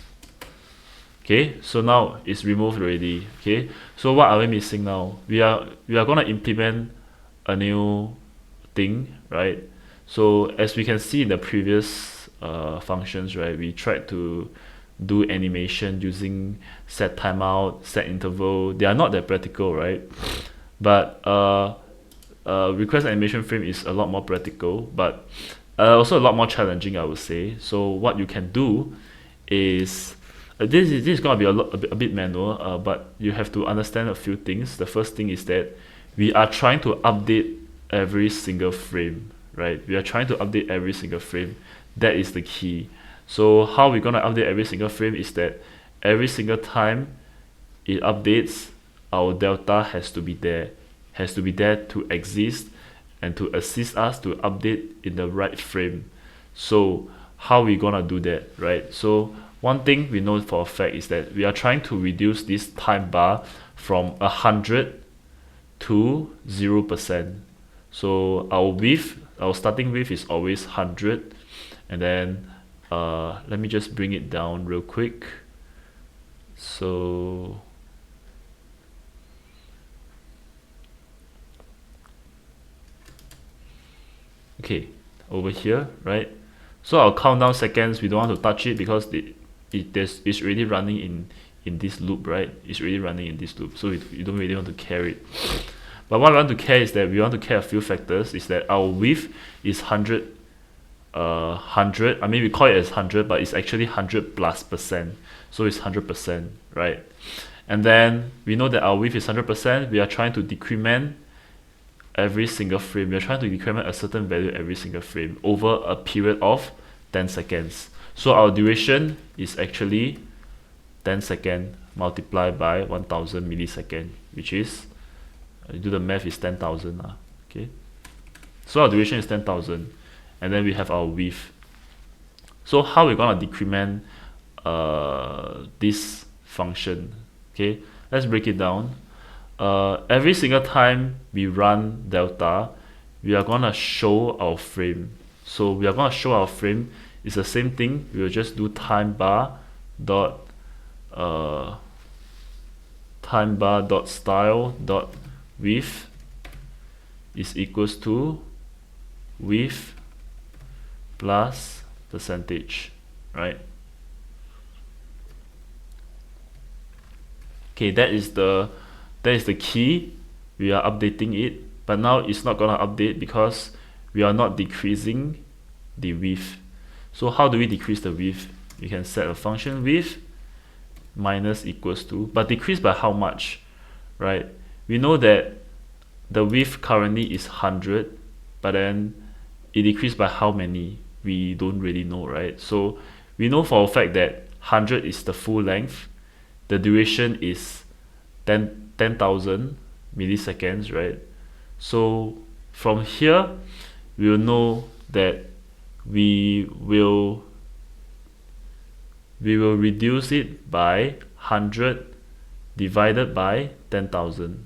Okay, so now it's removed already. Okay, so what are we missing now? We are gonna implement a new thing, right? So as we can see in the previous functions, right, we tried to do animation using setTimeout, setInterval. They are not that practical, right? But requestAnimationFrame is a lot more practical, but also a lot more challenging, I would say. So what you can do is, this is going to be a bit manual, but you have to understand a few things. The first thing is that we are trying to update every single frame, right? We are trying to update every single frame. That is the key. So how we're going to update every single frame is that every single time it updates, our delta has to be there to exist and to assist us to update in the right frame. So how we gonna do that, right? So one thing we know for a fact is that we are trying to reduce this time bar from 100 to 0%. So our starting width is always 100, and then let me just bring it down real quick. So okay, over here, right? So I'll count down seconds. We don't want to touch it because it's already running in this loop, right? It's already running in this loop, so you don't really want to care it. But what I want to care is that we want to care a few factors. Is that our width is 100. I mean, we call it as 100, but it's actually 100 plus %. So it's 100%, right? And then we know that our width is 100%. We are trying to decrement every single frame. We are trying to decrement a certain value every single frame over a period of 10 seconds. So our duration is actually 10 seconds multiplied by 1000 millisecond, which is, you do the math, is 10,000. Okay, so our duration is 10,000, and then we have our width. So how we're gonna decrement this function? Okay, let's break it down. Every single time we run delta, we are gonna show our frame. So we are gonna show our frame. It's the same thing. We will just do time bar dot style dot width is equals to width plus percentage, right? Okay, that is the key. We are updating it, but now it's not gonna update because we are not decreasing the width. So how do we decrease the width? We can set a function width minus equals to, but decrease by how much, right? We know that the width currently is 100, but then it decreased by how many? We don't really know, right? So we know for a fact that 100 is the full length, the duration is 10,000 milliseconds, right? So from here we'll know that we will reduce it by 100 divided by 10,000.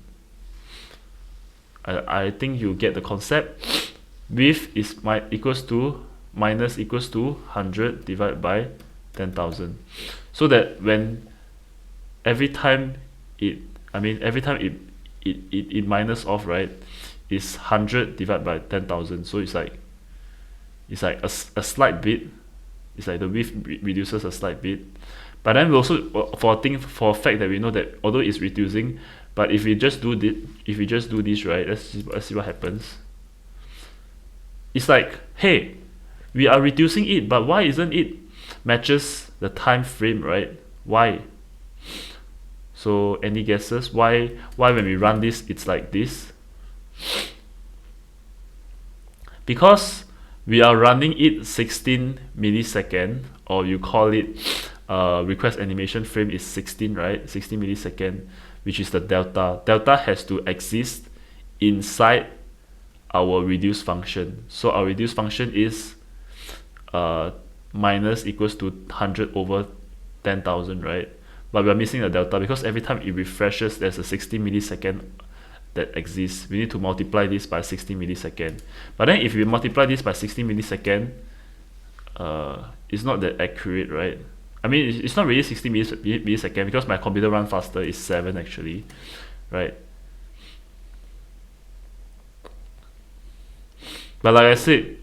I think you get the concept. Width is equals to minus equals to 100 divided by 10,000. So that when every time it minus off, right, is 100 divided by 10,000. So it's like a slight bit. It's like the width reduces a slight bit. But then we also, for a fact that we know that although it's reducing, but if we just do this, right, let's see what happens. It's like, hey, we are reducing it, but why isn't it matches the time frame, right? Why? So any guesses why when we run this it's like this? Because we are running it 16 millisecond, or you call it request animation frame is 16, right? 16 millisecond, which is the delta. Delta has to exist inside our reduce function. So our reduce function is minus equals to 100 over 10,000, right? But we are missing the delta because every time it refreshes there's a 60 millisecond that exists. We need to multiply this by 60 millisecond. But then if we multiply this by 60 millisecond, it's not that accurate, right? I mean, it's not really 60 millisecond because my computer run faster is 7 actually, right? But like I said,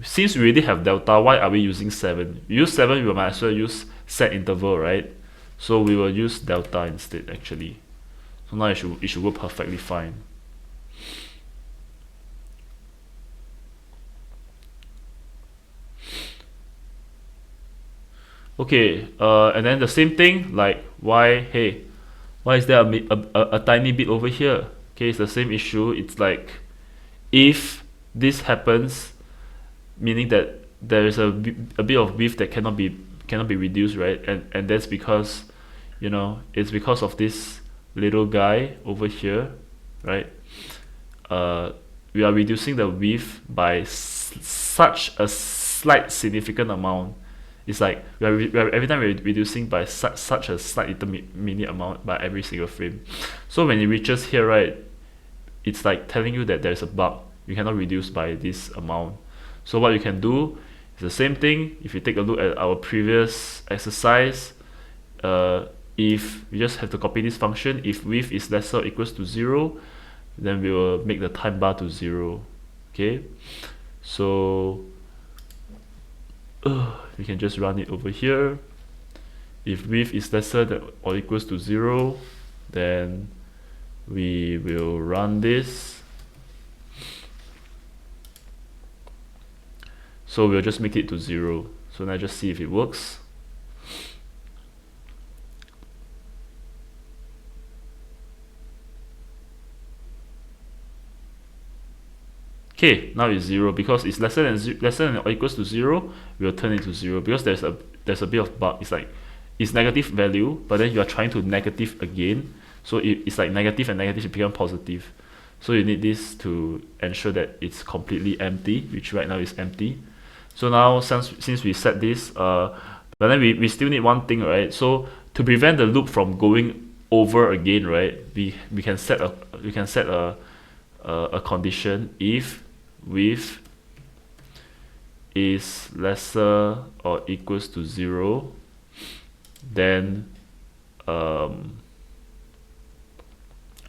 since we already have delta, why are we using 7? We use 7, we might as well use setInterval, right? So we will use delta instead actually. So now it should work perfectly fine. Okay, and then the same thing, like why is there a tiny bit over here? Okay, it's the same issue. It's like if this happens, meaning that there is a bit of width that cannot be reduced, right? And that's because, you know, it's because of this little guy over here, right? We are reducing the width by such a slight significant amount. It's like every time we're reducing by such a slight little mini amount by every single frame. So when it reaches here, right, it's like telling you that there's a bug. You cannot reduce by this amount. So what you can do is the same thing. If you take a look at our previous exercise, if we just have to copy this function, if width is lesser or equals to 0, then we will make the time bar to 0. Okay, so we can just run it over here. If width is lesser than or equals to 0, then we will run this. So we'll just make it to 0. So now just see if it works. Okay, now it's 0 because it's lesser than or equals to 0. We'll turn it to 0 because there's a bit of bug. It's like it's negative value, but then you are trying to negative again. So it's like negative and negative become positive. So you need this to ensure that it's completely empty, which right now is empty. So now since we set this, but then we still need one thing, right? So to prevent the loop from going over again, right? We can set a condition if width is lesser or equals to 0, then I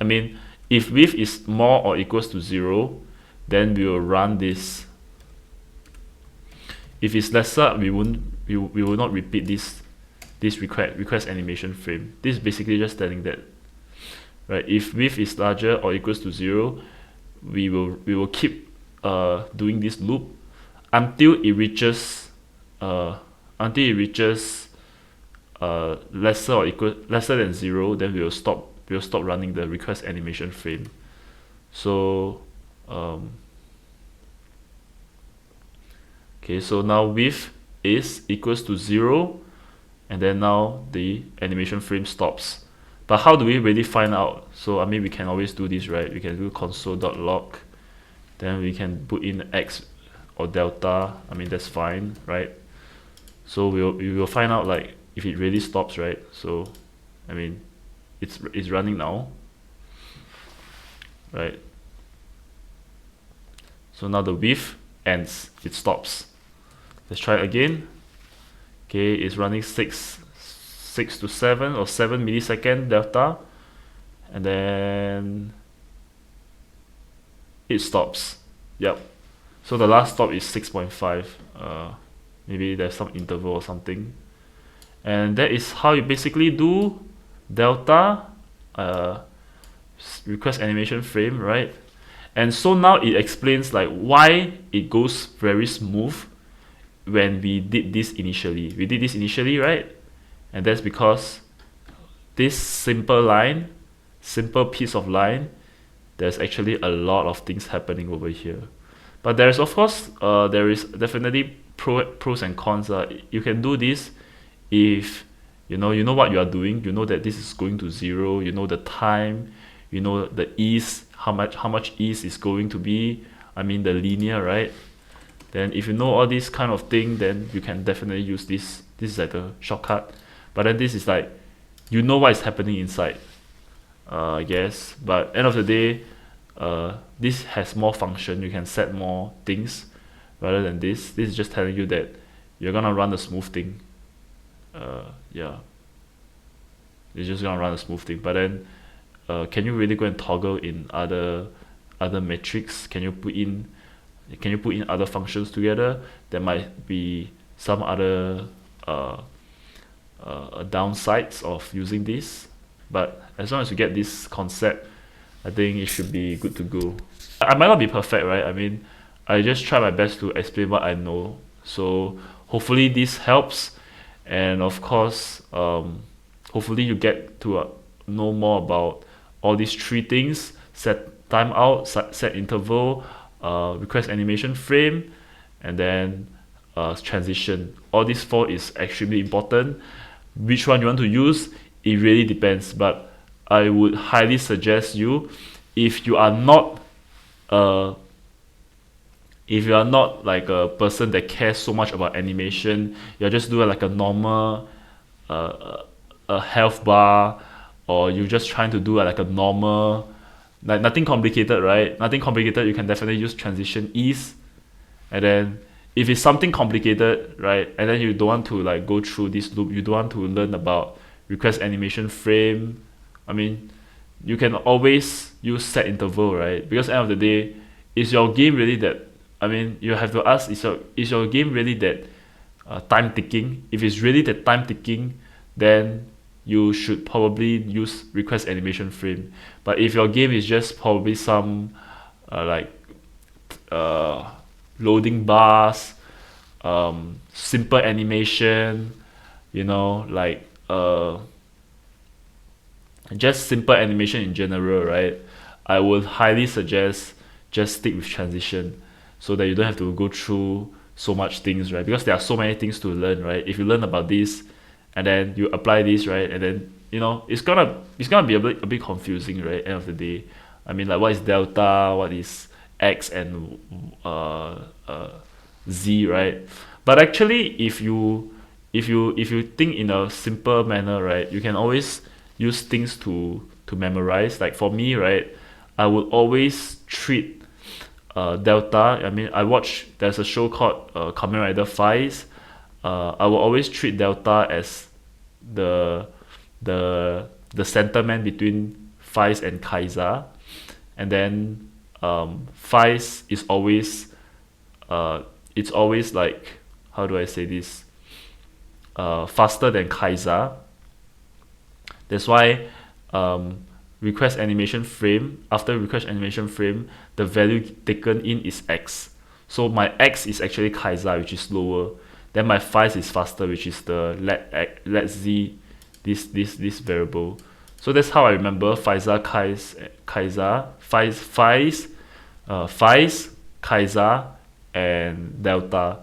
mean, if width is more or equals to 0, then we will run this. If it's lesser, we won't we will not repeat this request animation frame. This is basically just telling that, right, if width is larger or equals to 0, we will keep doing this loop until it reaches lesser than 0. Then we will stop running the request animation frame. So okay, so now width is equals to 0, and then now the animation frame stops. But how do we really find out? So I mean, we can always do this, right? We can do console.log, then we can put in x or delta. I mean, that's we will find out like if it really stops, right? So I mean, it's running now, right? So now the width ends, it stops. Let's try it again. Okay, it's running 6 to 7 or 7 millisecond delta, and then it stops. Yep. So the last stop is 6.5. Maybe there's some interval or something. And that is how you basically do delta request animation frame, right? And so now it explains like why it goes very smooth when we did this initially. We did this initially, right? And that's because this simple piece of line, there's actually a lot of things happening over here. But there's of course there is definitely pros and cons. You can do this if you know what you are doing. You know that this is going to 0. You know the time. You know the ease, how much ease is going to be. I mean the linear, right? Then if you know all this kind of thing, then you can definitely use this. This is like a shortcut. But then this is like, you know what is happening inside, I guess. But end of the day, this has more function. You can set more things rather than this. This is just telling you that you're gonna run a smooth thing. Yeah, it's just gonna run a smooth thing. But then, can you really go and toggle in other metrics? Can you put in other functions together? There might be some other downsides of using this, but as long as you get this concept, I think it should be good to go. I might not be perfect, right? I mean, I just try my best to explain what I know, so hopefully this helps. And of course, hopefully you get to know more about all these 3 things: set timeout, set interval, request animation frame, and then transition. All these 4 is extremely important. Which one you want to use, it really depends. But I would highly suggest you, if you are not like a person that cares so much about animation, you're just doing like a normal a health bar, or you're just trying to do like a normal, like nothing complicated, right? Nothing complicated, you can definitely use transition ease. And then if it's something complicated, right, and then you don't want to like go through this loop, you don't want to learn about request animation frame, I mean, you can always use set interval, right? Because at the end of the day, is your game really that, I mean, you have to ask, is your game really that time ticking? If it's really that time ticking, then you should probably use request animation frame. But if your game is just probably some loading bars, simple animation, like just simple animation in general, right? I would highly suggest just stick with transition, so that you don't have to go through so much things, right? Because there are so many things to learn, right? If you learn about this and then you apply this, right, and then it's gonna be a bit confusing, right? End of the day, I mean, like, what is delta, what is x and z, right? But actually, if you think in a simple manner, right, you can always use things to memorize. Like for me, right, I would always treat delta. I mean, there's a show called Kamen Rider Fies. I will always treat delta as the centerman between Fies and Kaiser, and then Fies is always it's always like, how do I say this? faster than Kaiser. That's why request animation frame, after request animation frame, the value taken in is X. So my X is actually Kaiser, which is slower. Then my Fies is faster, which is the let Z, this variable. So that's how I remember Kaiser, Kaiser, Fies, Kaiser, and Delta.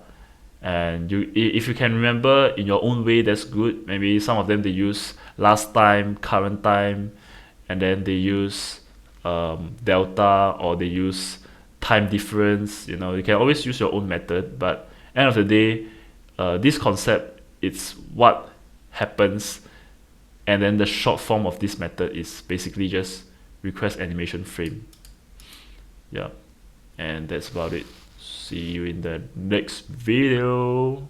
And if you can remember in your own way, that's good. Maybe some of them they use last time, current time, and then they use delta, or they use time difference. You can always use your own method, but end of the day, this concept, it's what happens, and then the short form of this method is basically just request animation frame. Yeah, and that's about it. See you in the next video.